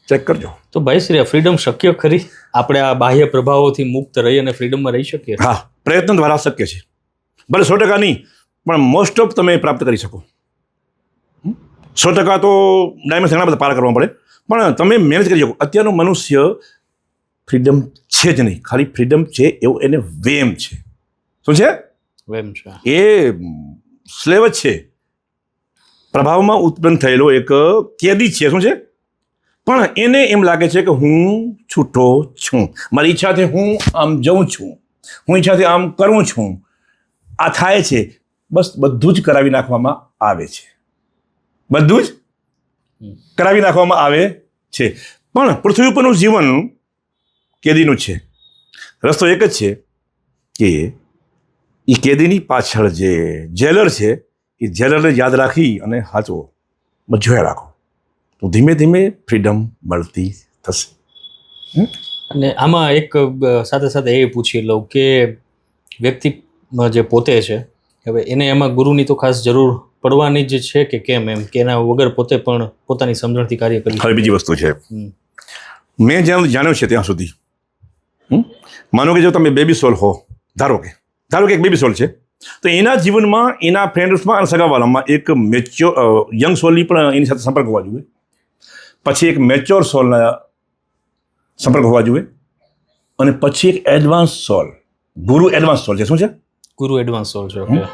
ચેક કરજો. તો ભાઈ શ્રી ફ્રીડમ શક્ય ખરી? આપણે આ બાહ્ય પ્રભાવોથી મુક્ત રહી અને ફ્રીડમમાં રહી શકીએ? હા, પ્રયત્ન દ્વારા શક્ય છે. ભલે 100% નહીં પણ મોસ્ટ ઓફ તમે પ્રાપ્ત કરી શકો. 100% તો ડાયમંડ ઘણા બધા પાર કરવા પડે, પણ તમે મેનેજ કરી શકો. અત્યારનો મનુષ્ય ફ્રીડમ છે જ નહીં, ખાલી ફ્રીડમ છે એવું એને વેમ છે. શું છે? વેમ છે. એ સ્લેવ જ છે. પ્રભાવમાં ઉત્પન્ન થયેલો એક કેદી છે. શું છે? પણ એને એમ લાગે છે કે હું છૂટો છું, મારી ઈચ્છાથી હું આમ જઉં છું, હું ઈચ્છાથી આમ કરું છું, આ થાય છે. બસ બધું જ કરાવી નાખવામાં આવે છે. બધું જ કરાવી નાખવામાં આવે છે. પણ પૃથ્વી ઉપરનું જીવન કેદીનું છે. રસ્તો એક જ છે કે એ કેદીની પાછળ જે જેલર છે એ જેલરને યાદ રાખી અને હાચવો, જોયા રાખો તો ધીમે ધીમે ફ્રીડમ મળતી થશે. અને આમાં એક સાથે સાથે એ પૂછી લઉં કે વ્યક્તિ જે પોતે છે હવે એને એમાં ગુરુની તો ખાસ જરૂર પડવાની જ છે કે કેમ? એમ કે એના વગર પોતે પણ પોતાની સમજણથી કાર્ય કરી. હવે બીજી વસ્તુ છે, મેં જ્યાં જાણ્યું છે ત્યાં સુધી માનો કે જો તમે બેબી સોલ હો, ધારો કે એક બેબી સોલ છે, તો એના જીવનમાં એના ફ્રેન્ડ્સમાં અને સગાવાલામાં એક મેચ્યોર યંગ સોલની પણ એની સાથે સંપર્ક હોવા જોઈએ. પછી એક મેચ્યોર સોલના સંપર્ક હોવા જોઈએ અને પછી એક એડવાન્સ સોલ, ગુરુ એડવાન્સ સોલ છે. શું છે? ગુરુ એડવાન્સ સોલ છે. ઓકે.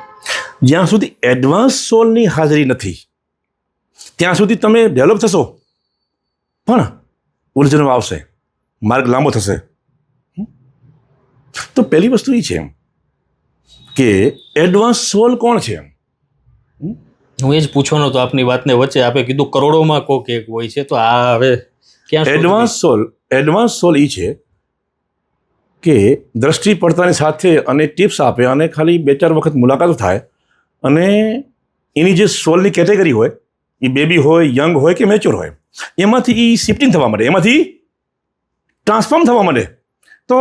જ્યાં સુધી એડવાન્સ સોલની હાજરી નથી ત્યાં સુધી તમે ડેવલપ થશો પણ ઉલઝનો આવશે, માર્ગ લાંબો થશે. તો પહેલી વસ્તુ એ છે કે એડવાન્સ સોલ કોણ છે? હું એ જ પૂછવાનો તો આપની વાતને વચ્ચે આપે કીધું કરોડોમાં કોક એક હોય છે, તો આ હવે ક્યાં એડવાન્સ સોલ એ છે કે દ્રષ્ટિ પડતાની સાથે અને ટિપ્સ આપે અને ખાલી 2-4 વખત મુલાકાત થાય અને એની જે સોલની કેટેગરી હોય એ બેબી હોય, યંગ હોય કે મેચ્યોર હોય, એમાંથી એ શિફ્ટિંગ થવા માંડે, એમાંથી ટ્રાન્સફોર્મ થવા માંડે. તો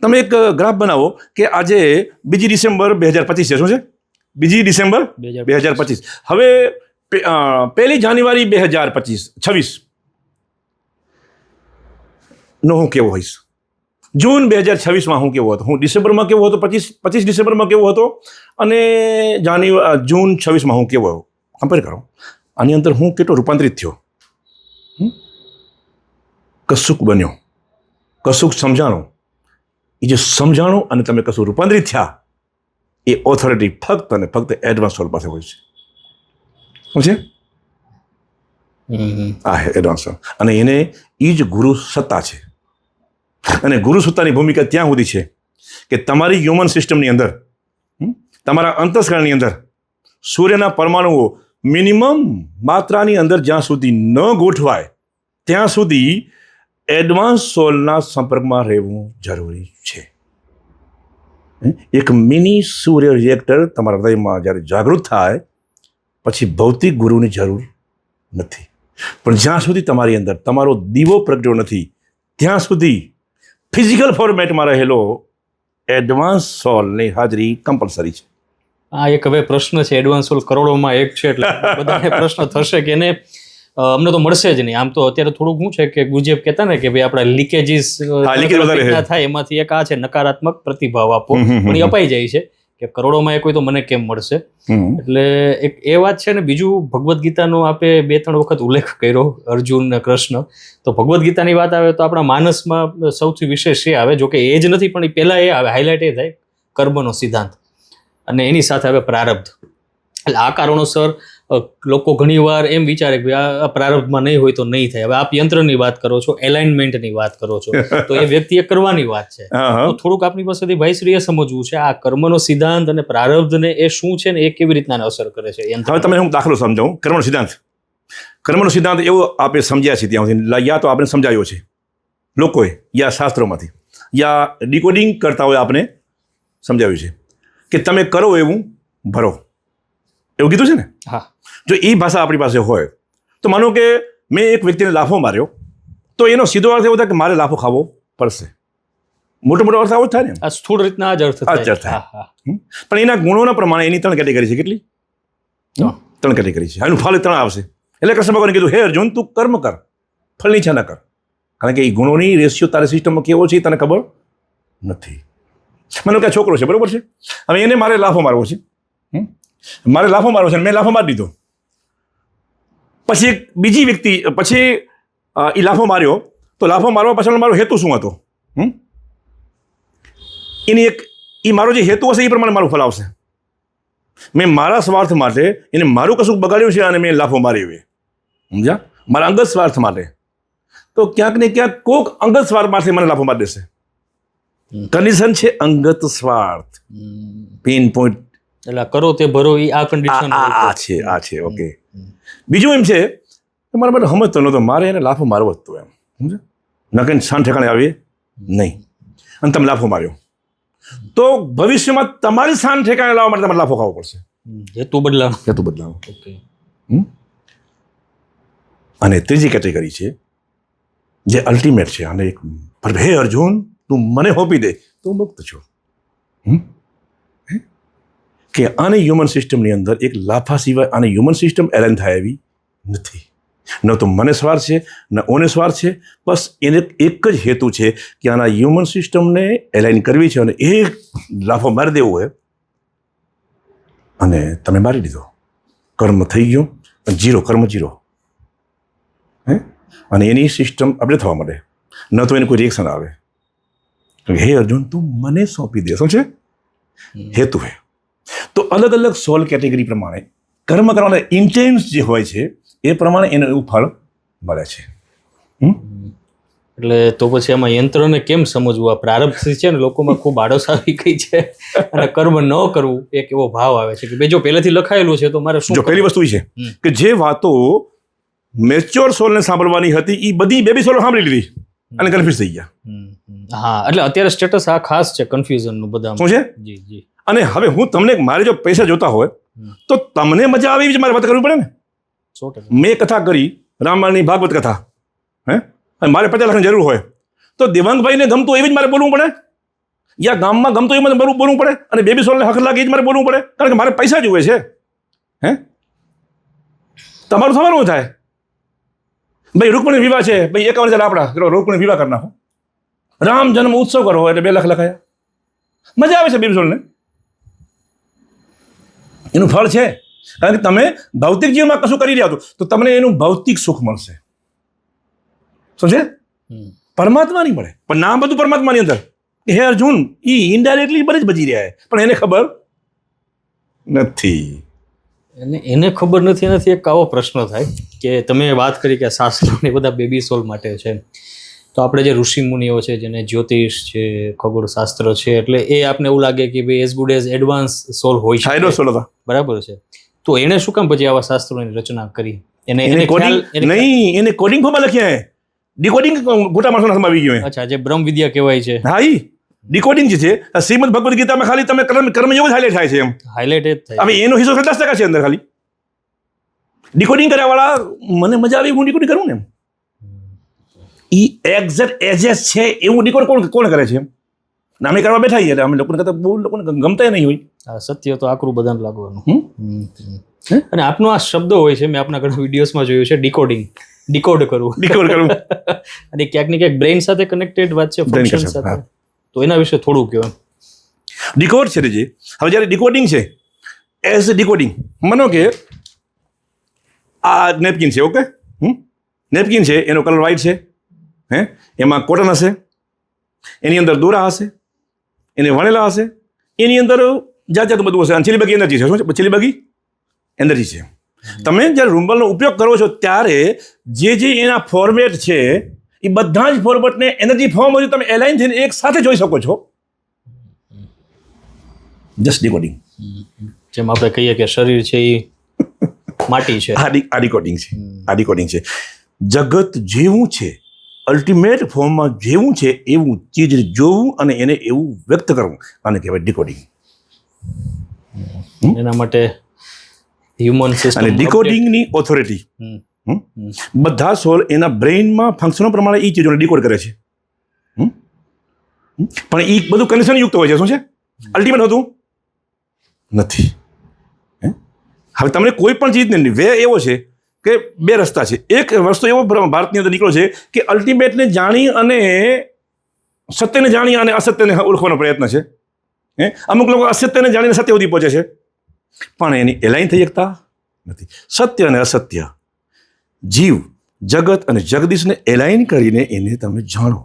તમે એક ગ્રાફ બનાવો કે આજે 2 ડિસેમ્બર 2025 છે. શું છે? 2 ડિસેમ્બર 2025. હવે 1 જાન્યુઆરી 2026 નો હું કેવો હોઈશ, જૂન 2026માં હું કેવો હતો, હું ડિસેમ્બરમાં કેવો હતો, 25 ડિસેમ્બરમાં કેવો હતો, અને જૂન 26માં હું કેવો કમ્પેર કરો. આની અંદર હું કેટલો રૂપાંતરિત થયો, કશુંક બન્યો, કશુંક સમજાણું. એ જે સમજાણું અને તમે કશું રૂપાંતરિત થયા, એ ઓથોરિટી ફક્ત અને ફક્ત એડવાન્સ સોલ પાસે હોય છે. સમજે? આ એડવાન્સ સોલ, અને એને એ જ ગુરુ સત્તા છે. અને ગુરુ સત્તાની ભૂમિકા ત્યાં સુધી છે કે તમારી હ્યુમન સિસ્ટમની અંદર, તમારા અંતસ્કરણની અંદર સૂર્યના પરમાણુઓ મિનિમમ માત્રાની અંદર જ્યાં સુધી ન ગોઠવાય ત્યાં સુધી એડવાન્સ સોલના સંપર્કમાં રહેવું જરૂરી છે. એક મિની સૂર્ય રિએક્ટર તમારા હૃદયમાં જ્યારે જાગૃત થાય પછી ભૌતિક ગુરુની જરૂર નથી. પણ જ્યાં સુધી તમારી અંદર તમારો દીવો પ્રગટ્યો નથી ત્યાં સુધી ફિઝિકલ ફોર્મેટમાં રહેલો એડવાન્સ સોલની હાજરી કમ્પલસરી છે. આ એક હવે પ્રશ્ન છે, એડવાન્સ સોલ કરોડોમાં એક છે, એટલે બધાને પ્રશ્ન થશે કે એને અમને તો મળશે જ નહીં. આમ તો અત્યારે થોડુંક શું છે કે ગુજેબ કહેતા ને કે ભાઈ આપણા લીકેજીસ થાય, એમાંથી એક આ છે નકારાત્મક પ્રતિભાવ આપો, પણ એ અપાઈ જાય છે કે કરોડોમાં એક હોય તો મને કેમ મળશે. એટલે એક એ વાત છે ને. બીજું ભગવદ્ ગીતાનો આપે 2-3 વખત ઉલ્લેખ કર્યો, અર્જુન ને કૃષ્ણ. તો ભગવદ્ ગીતાની વાત આવે તો આપણા માનસમાં સૌથી વિશેષ એ આવે, જો કે એ જ નથી પણ એ પહેલા એ આવે, હાઇલાઇટ એ થાય કર્મનો સિદ્ધાંત, અને એની સાથે આવે પ્રારબ્ધ. એટલે આ કારણોસર લોકો ઘણીવાર એમ વિચારે કે આ પ્રારબ્ધમાં નહીં હોય તો નહીં થાય. હવે આપ યંત્રની વાત કરો છો, એલાઇનમેન્ટની વાત કરો છો, તો એ વ્યક્તિએ કરવાની વાત છે. તો થોડુંક આપની પાસેથી ભાઈશ્રીએ સમજવું છે આ કર્મનો સિદ્ધાંત અને પ્રારબ્ધને એ શું છે ને એ કેવી રીતના અસર કરે છે. હવે તમે હું દાખલો સમજાવું. કર્મનો સિદ્ધાંત એવો આપણે સમજ્યા છે ત્યાં સુધી, યા તો આપણે સમજાયો છે લોકોએ, યા શાસ્ત્રોમાંથી, યા ડિકોડિંગ કરતા હોય આપણે સમજાવ્યું છે કે તમે કરો એવું ભરો, એવું કીધું છે ને. હા. જો એ ભાષા આપણી પાસે હોય તો માનો કે મેં એક વ્યક્તિને લાફો માર્યો તો એનો સીધો અર્થ એવો થાય કે મારે લાફો ખાવો પડશે. મોટો મોટો અર્થ આવો જ થાય ને. આ સ્થૂળ રીતના આ જ અર્થ થાય. પણ એના ગુણોના પ્રમાણે એની 3 કેટેગરી છે. કેટલી? 3 કેટેગરી છે. એનું ફળ 3 આવશે. એટલે કૃષ્ણ ભગવાને કીધું, હે અર્જુન તું કર્મ કર, ફળની ઈચ્છા ન કર. કારણ કે એ ગુણોની રેશિયો તારી સિસ્ટમમાં કેવો છે તને ખબર નથી. મને કે છોકરો છે, બરોબર છે, હવે એને મારે લાફો મારવો છે, મેં લાફો મારી દીધો. પછી એક બીજી વ્યક્તિ પછી એ લાફો માર્યો, તો લાફો મારવા પાછળ મારો હેતુ શું હતો? એની એક એ મારો જે હેતુ હશે એ પ્રમાણે મારું ફળ આવશે. મેં મારા સ્વાર્થ માટે એને મારું કશું બગાડ્યું છે અને મેં લાફો માર્યો, સમજ્યા? મારા અંગત સ્વાર્થ માટે, તો ક્યાંક ને ક્યાંક કોક અંગત સ્વાર્થ માટે મને લાફો મારી દેશે. કન્ડિશન છે અંગત સ્વાર્થ, પેન પોઈન્ટ. એટલે કરો તે ભરો, એ આ કન્ડિશન આ છે. ઓકે. બીજું એમ છે કે મારા માટે સમજતો નહોતો, મારે એને લાફો મારવો જ હતો, એમ સમજે, નકર શાન ઠેકાણે આવીએ નહીં, અને તમે લાફો માર્યો તો ભવિષ્યમાં તમારી શાન ઠેકાણે લાવવા માટે તમારે લાફો ખાવો પડશે. હેતુ બદલાવો. ઓકે. અને ત્રીજી કેટેગરી છે જે અલ્ટિમેટ છે, અને એક હે અર્જુન તું મને હોપી દે તો હું મુક્ત છું. કે આની હ્યુમન સિસ્ટમની અંદર એક લાફા સિવાય આની હ્યુમન સિસ્ટમ એલાઇન થાય એવી નથી. ન તો મને સ્વાર્થ છે, ન ઓને સ્વાર્થ છે. બસ એને એક જ હેતુ છે કે આના હ્યુમન સિસ્ટમને એલાઇન કરવી છે, અને એક લાફો મારી દેવો હોય, અને તમે મારી દીધો, કર્મ થઈ ગયો, કર્મ જીરો. અને એની સિસ્ટમ આપણે થવા માંડે, ન તો એને કોઈ રિએક્શન આવે. હે અર્જુન તું મને સોંપી દે, શું છે હેતુ હે. તો અલગ અલગ સોલ કેટેગરી પ્રમાણે કર્મ કરવાના ઇન્ટેન્સ જે હોય છે એ પ્રમાણે એને એવું ફળ મળે છે. એટલે તો પછી એમાં યંત્રને કેમ સમજવું? આ પ્રારબ્ધ છે ને, લોકોમાં ખૂબ આળસ આવી ગઈ છે, અને કર્મ ન કરવું એક એવો ભાવ આવે છે કે જો પહેલેથી લખાયેલું છે તો મારે શું. જો પહેલી વસ્તુ એ છે કે જે વાતો મેચ્યોર સોલને સાંભળવાની હતી એ બધી બેબી સોલ સાંભળી લીધી અને કન્ફ્યુઝ થઈ ગયા. હા, એટલે અત્યારે સ્ટેટસ આ ખાસ છે કન્ફ્યુઝનનું બધા. શું છે? જી. અને હવે હું તમને, મારે જો પૈસા જોતા હોય તો તમને મજા આવે એવી જ મારે વાત કરવી પડે ને. મેં કથા કરી રામાયણની, ભાગવત કથા, અને મારે 50 લાખની જરૂર હોય તો દેવાંગભાઈને ગમતું એવી જ મારે બોલવું પડે, યા ગામમાં ગમતું એવું મારે બોલવું પડે, અને બેબી સોલને હક લાગે એ જ મારે બોલવું પડે, કારણ કે મારે પૈસા જોઈએ છે. તમારું થવાનું થાય ભાઈ રૂકમણી વિવાહ છે, ભાઈ 51,000 આપણા રૂકમણી વિવાહ કરી નાખો, રામ જન્મ ઉત્સવ કરો એટલે 2 લાખ લખાયા. મજા આવે છે બેબી સોલને. એનું ફળ છે, કારણ કે તમે ભૌતિક જીવનમાં કશું કરી રહ્યા છો તો તમને એનું ભૌતિક સુખ મળશે. સમજે? પરમાત્મા નહીં મળે, પણ નામ બધું પરમાત્માની અંદર. હે અર્જુન, એ ઇનડાયરેક્ટલી બધી જ બચી રહ્યા છે, પણ એને ખબર નથી. એને ખબર નથી. એક આવો પ્રશ્ન થાય કે તમે વાત કરી કે શાસ્ત્રો ને બધા બેબી સોલ માટે છે, તો આપણે જે ઋષિ મુનિઓ છે જેને જ્યોતિષ છે, ખગોળશાસ્ત્ર છે, એટલે એ આપને એવું લાગે કે ભાઈ એઝ ગુડ એઝ એડવાન્સ સોલ હોય છે, સાયડો સોલ હતા. બરાબર છે. તો એને શું કામ પછી આવા શાસ્ત્રોની રચના કરી? એને કોડિંગ નહીં, એને કોડિંગ ફોર્મમાં લખ્યા હે. ડિકોડિંગ ગોટા માણસોના હાથમાં આવી ગયું હે. અચ્છા, જે બ્રહ્મ વિદ્યા કહેવાય છે. હા, ઈ ડિકોડિંગ જે છે શ્રીમદ ભગવદ ગીતામાં ખાલી તમે કર્મયોગ હાઇલાઇટ થાય છે એમ. હાઇલાઇટ જ થાય. હવે એનો હિસ્સો 10% છે અંદર ખાલી. ડિકોડિંગ કર્યા વાળા મને મજા આવે હું ડિકોડિંગ કરું ને એમ. ઈ એક્ઝેક્ટ એજેસ છે એવું ડિકોડ કોણ કરે છે એમ. અમે કરવા બેઠા છીએ એટલે અમે લોકોને કરતા બહુ લોકોને ગમતા નહીં હોય. આ સત્ય તો આકરું બધાને લાગવાનું. અને આપનો આ શબ્દ હોય છે, મેં આપના ઘણા વિડીયોઝમાં જોયું છે, ડિકોડિંગ. ડિકોડ કરવું. અને ક્યાંક ને ક્યાંક બ્રેઇન સાથે કનેક્ટેડ વાત છે, ફંક્શન સાથે. તો એના વિશે થોડું કહો. ડિકોડ છે જે હવે જ્યારે ડિકોડિંગ છે એઝ ડિકોડિંગ, માનો કે આ નેપકિન છે, ઓકે, નેપકિન છે, એનો કલર વ્હાઇટ છે, એમાં કોટન હશે, એની અંદર દોરા હશે, એને વણેલા હશે, એની અંદર જાત જાતનું બધું હશે. અને છેલ્લી બાકી એનર્જી છે. શું છે છેલ્લી બાકી? એનર્જી છે. તમે જ્યારે રૂમબલનો ઉપયોગ કરો છો ત્યારે જે એના ફોર્મેટ છે એ બધા જ ફોર્મેટને એનર્જી ફોર્મ હોય તમે એલાઇન થઈને એક સાથે જોઈ શકો છો. Just decoding. જેમ આપણે કહીએ કે શરીર છે એ માટી છે. આ ડિકોડિંગ છે. આ ડિકોડિંગ છે. જગત જેવું છે, અલ્ટિમેટ ફોર્મમાં જેવું છે એવું ચીજ જોવું અને એને એવું વ્યક્ત કરવું, આને કહેવાય ડિકોડિંગ. એના માટે હ્યુમન સિસ્ટમ અને ડિકોડિંગની ઓથોરિટી બધા સોલ એના બ્રેઇનમાં ફંક્શનો પ્રમાણે એ ચીજોને ડિકોડ કરે છે. પણ એ બધું કન્ડિશન યુક્ત હોય છે. શું છે? અલ્ટિમેટ હોતું નથી. હવે તમને કોઈ પણ ચીજને વે એવો છે કે 2 રસ્તા છે. એક રસ્તો એવો ભારતની અંદર નીકળ્યો છે કે અલ્ટિમેટને જાણી અને સત્યને જાણી અને અસત્યને ઓળખવાનો પ્રયત્ન છે. અમુક લોકો અસત્યને જાણીને સત્ય સુધી પહોંચે છે, પણ એની એલાઇન થઈ શકતા નથી. સત્ય અને અસત્ય, જીવ, જગત અને જગદીશને એલાઇન કરીને એને તમે જાણો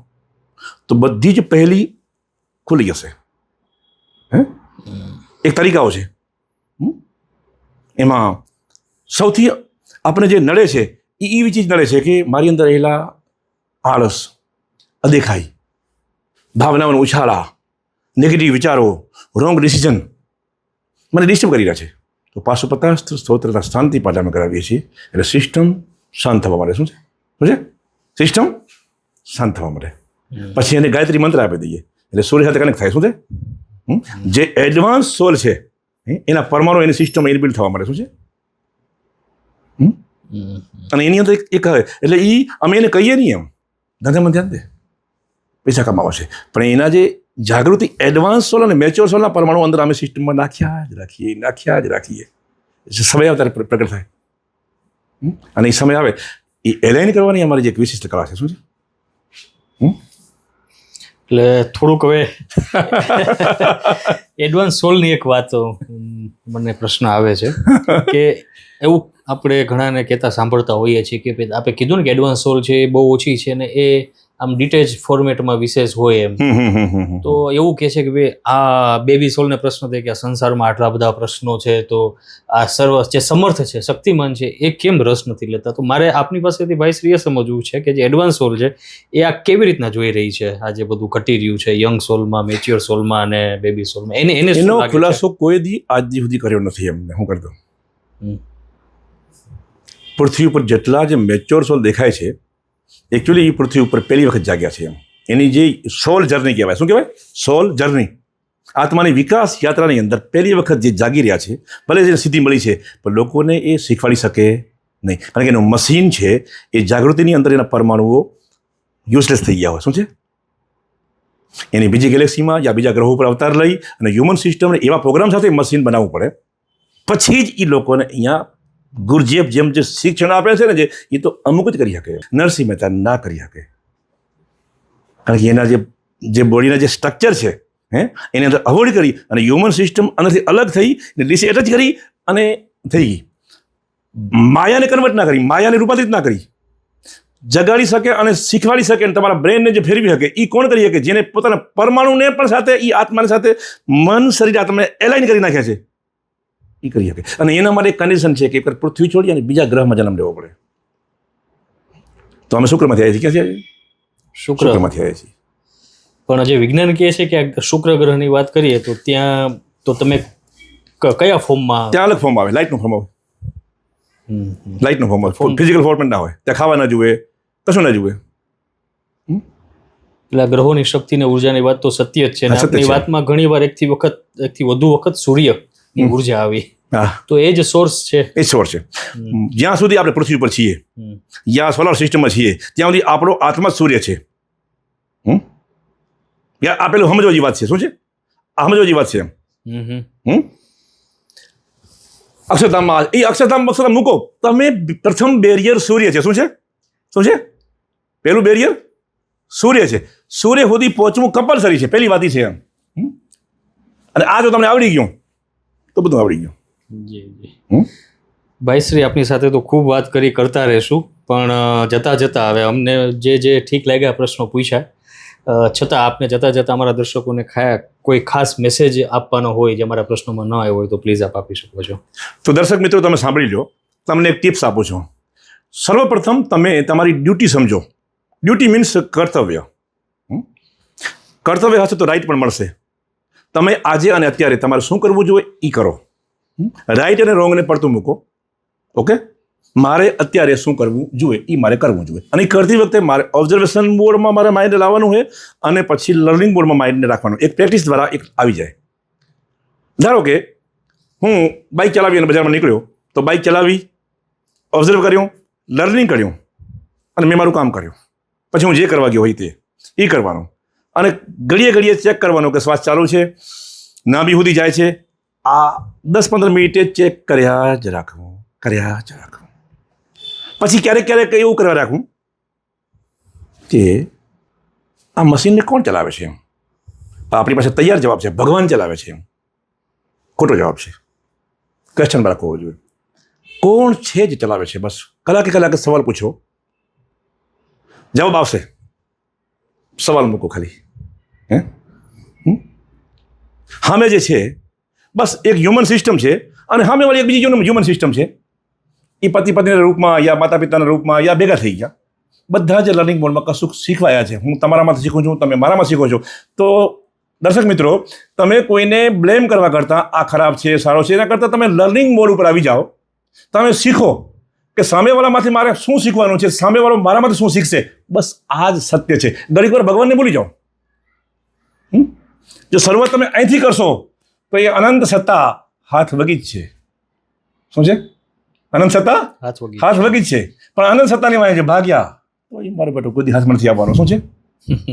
તો બધી જ પહેલી ખુલી જશે. એક તરીકાઓ છે. એમાં સૌથી આપણે જે નડે છે એ એવી ચીજ નડે છે કે મારી અંદર રહેલા આળસ, અદેખાઈ, ભાવનાઓનો ઉછાળા, નેગેટિવ વિચારો, રોંગ ડિસિઝન મને ડિસ્ટર્બ કરી રહ્યા છે. તો 550 સ્તોત્રના શાંતિ પાઠ અમે કરાવીએ છીએ એટલે સિસ્ટમ શાંત થવા માટે. શું છે સિસ્ટમ શાંત થવા માટે. પછી એને ગાયત્રી મંત્ર આપી દઈએ એટલે સૂર્ય સાથે કનેક્ટ થાય. શું છે? જે એડવાન્સ સોલ છે એના પરમાણુ એની સિસ્ટમ ઇનબિલ્ટ થવા માટે. શું છે? અને એની અંદર એક એટલે એ અમે એને કહીએ નહીં એમ ધંધામાં ધ્યાન દે, પૈસા કમાવા છે, પણ એના જે જાગૃતિ એડવાન્સ સોલ અને મેચ્યોર સોલના પરમાણુ અંદર અમે સિસ્ટમમાં નાખ્યા જ રાખીએ. સમય આવે ત્યારે પ્રગટ થાય. અને એ સમય આવે એ એલાઇન કરવાની અમારી જે એક વિશિષ્ટ કળા છે. શું છે? એટલે થોડુંક હવે એડવાન્સ સોલની એક વાત મને પ્રશ્ન આવે છે કે એવું આપણે ઘણાને કહેતા સાંભળતા હોઈએ છીએ કે આપણે કીધું ને કે એડવાન્સ સોલ છે એ બહુ ઓછી છે ને એ આમ ડિટેચ ફોર્મેટમાં વિશેષ હોય એમ. તો એવું કહે છે કે ભાઈ આ બેબી સોલને પ્રશ્ન થાય કે આ સંસારમાં આટલા બધા પ્રશ્નો છે, તો આ સર્વ જે સમર્થ છે, શક્તિમાન છે, એ કેમ રસ નથી લેતા? તો મારે આપની પાસેથી ભાઈશ્રી એ સમજવું છે કે જે એડવાન્સ સોલ છે એ આ કેવી રીતના જોઈ રહી છે, આ જે બધું ઘટી રહ્યું છે યંગ સોલમાં, મેચ્યોર સોલમાં અને બેબી સોલમાં, એનો ખુલાસો કોઈ દી આજ સુધી કર્યો નથી. એમને હું કરી દઉં, પૃથ્વી ઉપર જેટલા જે મેચ્યોર સોલ દેખાય છે એકચ્યુઅલી એ પૃથ્વી ઉપર પહેલી વખત જાગ્યા છે. એની જે સોલ જર્ની કહેવાય. શું કહેવાય? સોલ જર્ની. આત્માની વિકાસ યાત્રાની અંદર પહેલી વખત જે જાગી રહ્યા છે, ભલે જે સિદ્ધિ મળી છે પણ લોકોને એ શીખવાડી શકે નહીં, કારણ કે એનું મશીન છે એ જાગૃતિની અંદર એના પરમાણુઓ યુઝલેસ થઈ ગયા હોય. શું છે? એની બીજી ગેલેક્સીમાં યા બીજા ગ્રહો પર અવતાર લઈ અને હ્યુમન સિસ્ટમને એવા પ્રોગ્રામ સાથે મશીન બનાવવું પડે, પછી જ એ લોકોને અહીંયા ગુરુજીએ જેમ જે શિક્ષણ આપે છે ને એ તો અમુક જ કરી શકે. નરસિંહ મહેતા ના કરી શકે, કારણ કે એના જે જે બોડીના જે સ્ટ્રક્ચર છે એની અંદર અવોઇડ કરી અને હ્યુમન સિસ્ટમ અંદરથી અલગ થઈ ને ડિસએટેચ કરી અને થઈ ગઈ. માયાને કન્વર્ટ ના કરી, માયાને રૂપાંતરિત ના કરી, જગાડી શકે અને શીખવાડી શકે અને તમારા બ્રેનને જે ફેરવી શકે એ કોણ કરી શકે? જેને પોતાના પરમાણુને પણ સાથે એ આત્માની સાથે મન શરીર આત્માને એલાઇન કરી નાખ્યા છે, એ કરી શકે. અને એના માટે એક કન્ડિશન છે કે પૃથ્વી છોડી અને બીજા ગ્રહમાં જન્મ લેવો પડે. તો અમે શુક્રમાંથી આવ્યા છીએ. ક્યાંથી આવ્યા? શુક્રમાંથી આવ્યા છીએ. પણ જે વિજ્ઞાન કહે છે કે શુક્ર ગ્રહની વાત કરીએ તો ત્યાં તો તમે કયા ફોર્મમાં? ત્યાં અલગ ફોર્મ આવે, લાઇટનું ફોર્મ આવે. લાઇટનું ફોર્મ આવે, ફિઝિકલ ફોર્મેટ ના હોય. ત્યાં ખાવા ના જુએ, કશું ના જુએ. એટલે ગ્રહોની શક્તિ ને ઉર્જાની વાત તો સત્ય જ છે. આપણી વાતમાં ઘણી વાર એકથી વધુ વખત સૂર્યની ઉર્જા આવી. તો એ જ સોર્સ છે. એ સોર્સ છે. જ્યાં સુધી આપણે પૃથ્વી પર છીએ, જ્યાં સોલાર સિસ્ટમમાં છીએ, ત્યાં સુધી આપણો આત્મા સૂર્ય છે. આ પેલું સમજવાની વાત છે. શું છે આ સમજવાની વાત છે? અક્ષરધામમાં એ અક્ષરધામ મૂકો તમે. પ્રથમ બેરિયર સૂર્ય છે. શું છે? શું છે પેલું બેરિયર? સૂર્ય છે. સૂર્ય સુધી પહોંચવું કમ્પલસરી છે. પહેલી વાત છે એમ. અને આ જો તમને આવડી ગયું તો બધું આવડી ગયું. ભાઈશ્રી, આપની સાથે તો ખૂબ વાત કરતા રહેશું, પણ જતા જતા હવે અમને જે ઠીક લાગ્યા પ્રશ્નો પૂછ્યા, છતાં આપને જતા જતા અમારા દર્શકોને કોઈ ખાસ મેસેજ આપવાનો હોય જે અમારા પ્રશ્નોમાં ન આવ્યો હોય તો પ્લીઝ આપ આપી શકો છો. તો દર્શક મિત્રો, તમે સાંભળી લો. તમને એક ટિપ્સ આપું છું. સર્વપ્રથમ તમે તમારી ડ્યુટી સમજો. ડ્યુટી મીન્સ કર્તવ્ય. કર્તવ્ય હશે તો રાઈટ પણ મળશે. તમે આજે અને અત્યારે તમારે શું કરવું જોઈએ એ કરો. રાઈટ અને રોંગને પડતું મૂકો. ઓકે, મારે અત્યારે શું કરવું જોઈએ એ મારે કરવું જોઈએ. અને કરતી વખતે મારે ઓબ્ઝર્વેશન મોડમાં મારે માઇન્ડ લાવવાનું હોય અને પછી લર્નિંગ મોડમાં માઇન્ડને રાખવાનું. એક પ્રેક્ટિસ દ્વારા એક આવી જાય. ધારો કે હું બાઇક ચલાવી અને બજારમાં નીકળ્યો, તો બાઇક ચલાવી, ઓબ્ઝર્વ કર્યું, લર્નિંગ કર્યું અને મેં મારું કામ કર્યું. પછી હું જે કરવા ગયો હોય તે એ કરવાનું. અને ઘડીએ ઘડીએ ચેક કરવાનું કે શ્વાસ ચાલુ છે, નાભી સુધી જાય છે. આ 10-15 મિનિટે ચેક કર્યા જ રાખવું. પછી ક્યારેક ક્યારેક એવું કરવા રાખવું કે આ મશીનને કોણ ચલાવે છે? આપણી પાસે તૈયાર જવાબ છે, ભગવાન ચલાવે છે. ખોટો જવાબ છે. ક્વેશ્ચન રાખવો જોઈએ. કોણ છે જે ચલાવે છે? બસ કલાકે સવાલ પૂછો, જવાબ આવશે. સવાલ મૂકો ખાલી. સામે જે છે બસ એક હ્યુમન સિસ્ટમ છે અને સામે વાળી એક બીજી હ્યુમન સિસ્ટમ છે. એ પતિ પત્નીના રૂપમાં યા માતા પિતાના રૂપમાં યા ભેગા થઈ ગયા. બધા જ લર્નિંગ મોડમાં કશું શીખવાયા છે. હું તમારામાંથી શીખું છું, તમે મારામાં શીખો છો. તો દર્શક મિત્રો, તમે કોઈને બ્લેમ કરવા કરતાં આ ખરાબ છે, સારો છે, એના કરતાં તમે લર્નિંગ મોડ ઉપર આવી જાઓ. તમે શીખો કે સામેવાળામાંથી મારે શું શીખવાનું છે, સામેવાળો મારામાંથી શું શીખશે. બસ આ જ સત્ય છે. ઘણીક વાર ભગવાનને ભૂલી જાઓ. જો શરૂઆત તમે અહીંથી કરશો તો એ અનંત સત્તા હાથ વગી જ છે. શું છે? અનંત સત્તા હાથ વગી જ છે. પણ અનંત સત્તાની વાંહે જે ભાગ્યા તો એ મારો બેટો કોઈ હાથ નથી આપવાનો. શું છે?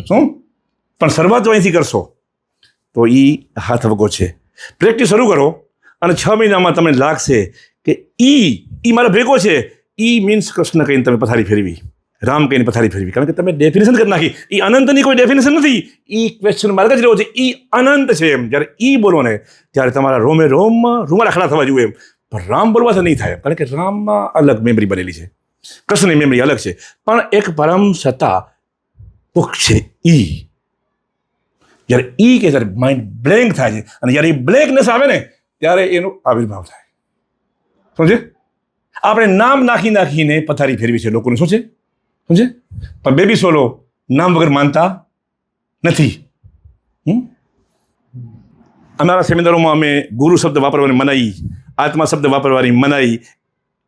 શું? પણ શરૂઆત જો અહીંથી કરશો તો એ હાથ વગો છે. પ્રેક્ટિસ શરૂ કરો અને 6 મહિનામાં તમને લાગશે કે ઈ મારો ભેગો છે. ઈ મીન્સ કૃષ્ણ કહીને તમે પથારી ફેરવી, રામ કહીને પથારી ફેરવી. કારણ કે તમે ડેફિનેશન કરી નાખી. એ અનંતની કોઈ ડેફિનેશન નથી. એ ક્વેશ્ચન માર્ક જ રહ્યો છે. એ અનંત છે. એમ જ્યારે ઈ બોલો ને ત્યારે તમારા રોમમાં રૂમાડા ખડા થવા જોઈએ. એમ પણ રામ બોલવાથી નહીં થાય. કારણ કે રામમાં અલગ મેમરી બનેલી છે, કૃષ્ણની મેમરી અલગ છે. પણ એક પરમ સત્તા પુખ છે ઈ. જ્યારે ઈ કે ત્યારે માઇન્ડ બ્લેન્ક થાય છે અને જ્યારે એ બ્લેન્કનેસ આવે ને ત્યારે એનો આવિર્ભાવ થાય. સમજે? આપણે નામ નાખીને પથારી ફેરવી છે લોકોને. શું છે? સમજે? પણ બેબી સોલો નામ વગર માનતા નથી. અમારા સેમિનારોમાં અમે ગુરુ શબ્દ વાપરવાની મનાઈ, આત્મા શબ્દ વાપરવાની મનાઈ,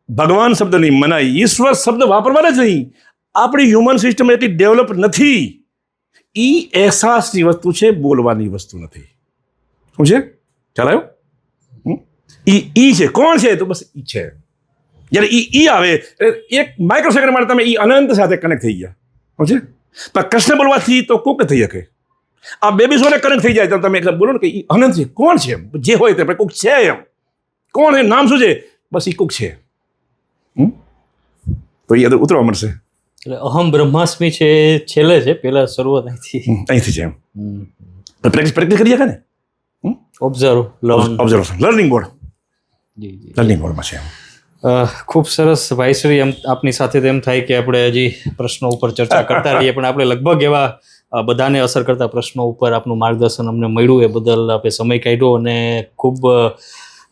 ભગવાન શબ્દની મનાઈ, ઈશ્વર શબ્દ વાપરવાના જ નહીં. આપણી હ્યુમન સિસ્ટમ એટલી ડેવલપ નથી. ઈ અહેસાસની વસ્તુ છે, બોલવાની વસ્તુ નથી. શું છે? ખ્યાલ આવ્યો? ઈ છે. કોણ છે? તો બસ ઈ છે. જ્યારે ઈ આવે એક માઇક્રો સેકન્ડ માટે તમે ઈ અનંત સાથે કનેક્ટ થઈ ગયા. સમજે? પણ કૃષ્ણ બોલવાથી તો કોક થઈ શકે. આ બેબી સોને કનેક્ટ થઈ જાય તો તમે બોલો ને કે ઈ અનંત છે. કોણ છે? જે હોય તે કોક છે. એમ કોણ છે? નામ શું છે? બસ ઈ કોક છે. તો એ ઉતરવા મળશે. એટલે અહમ બ્રહ્માસ્મિ છે એ છેલ્લે છે, પહેલા શરૂઆત અહીંથી. અહીંથી છે એમ પ્રેક્ટિસ કરીએ કે ને observe, learn. Observation learning board જી જી. લર્નિંગ બોર્ડમાં છે એમ. ખૂબ સરસ ભાઈશ્રી. એમ આપની સાથે તેમ થાય કે આપણે હજી પ્રશ્નો ઉપર ચર્ચા કરતા રહીએ, પણ આપણે લગભગ એવા બધાને અસર કરતા પ્રશ્નો ઉપર આપનું માર્ગદર્શન અમને મળ્યું, એ બદલ આપણે સમય કાઢ્યો અને ખૂબ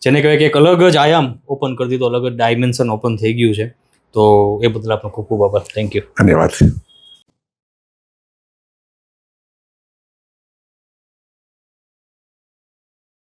જેને કહેવાય કે એક અલગ જ આયામ ઓપન કરી દીધો, અલગ જ ડાયમેન્શન ઓપન થઈ ગયું છે. તો એ બદલ આપનો ખૂબ ખૂબ આભાર. Thank you. ધન્યવાદ.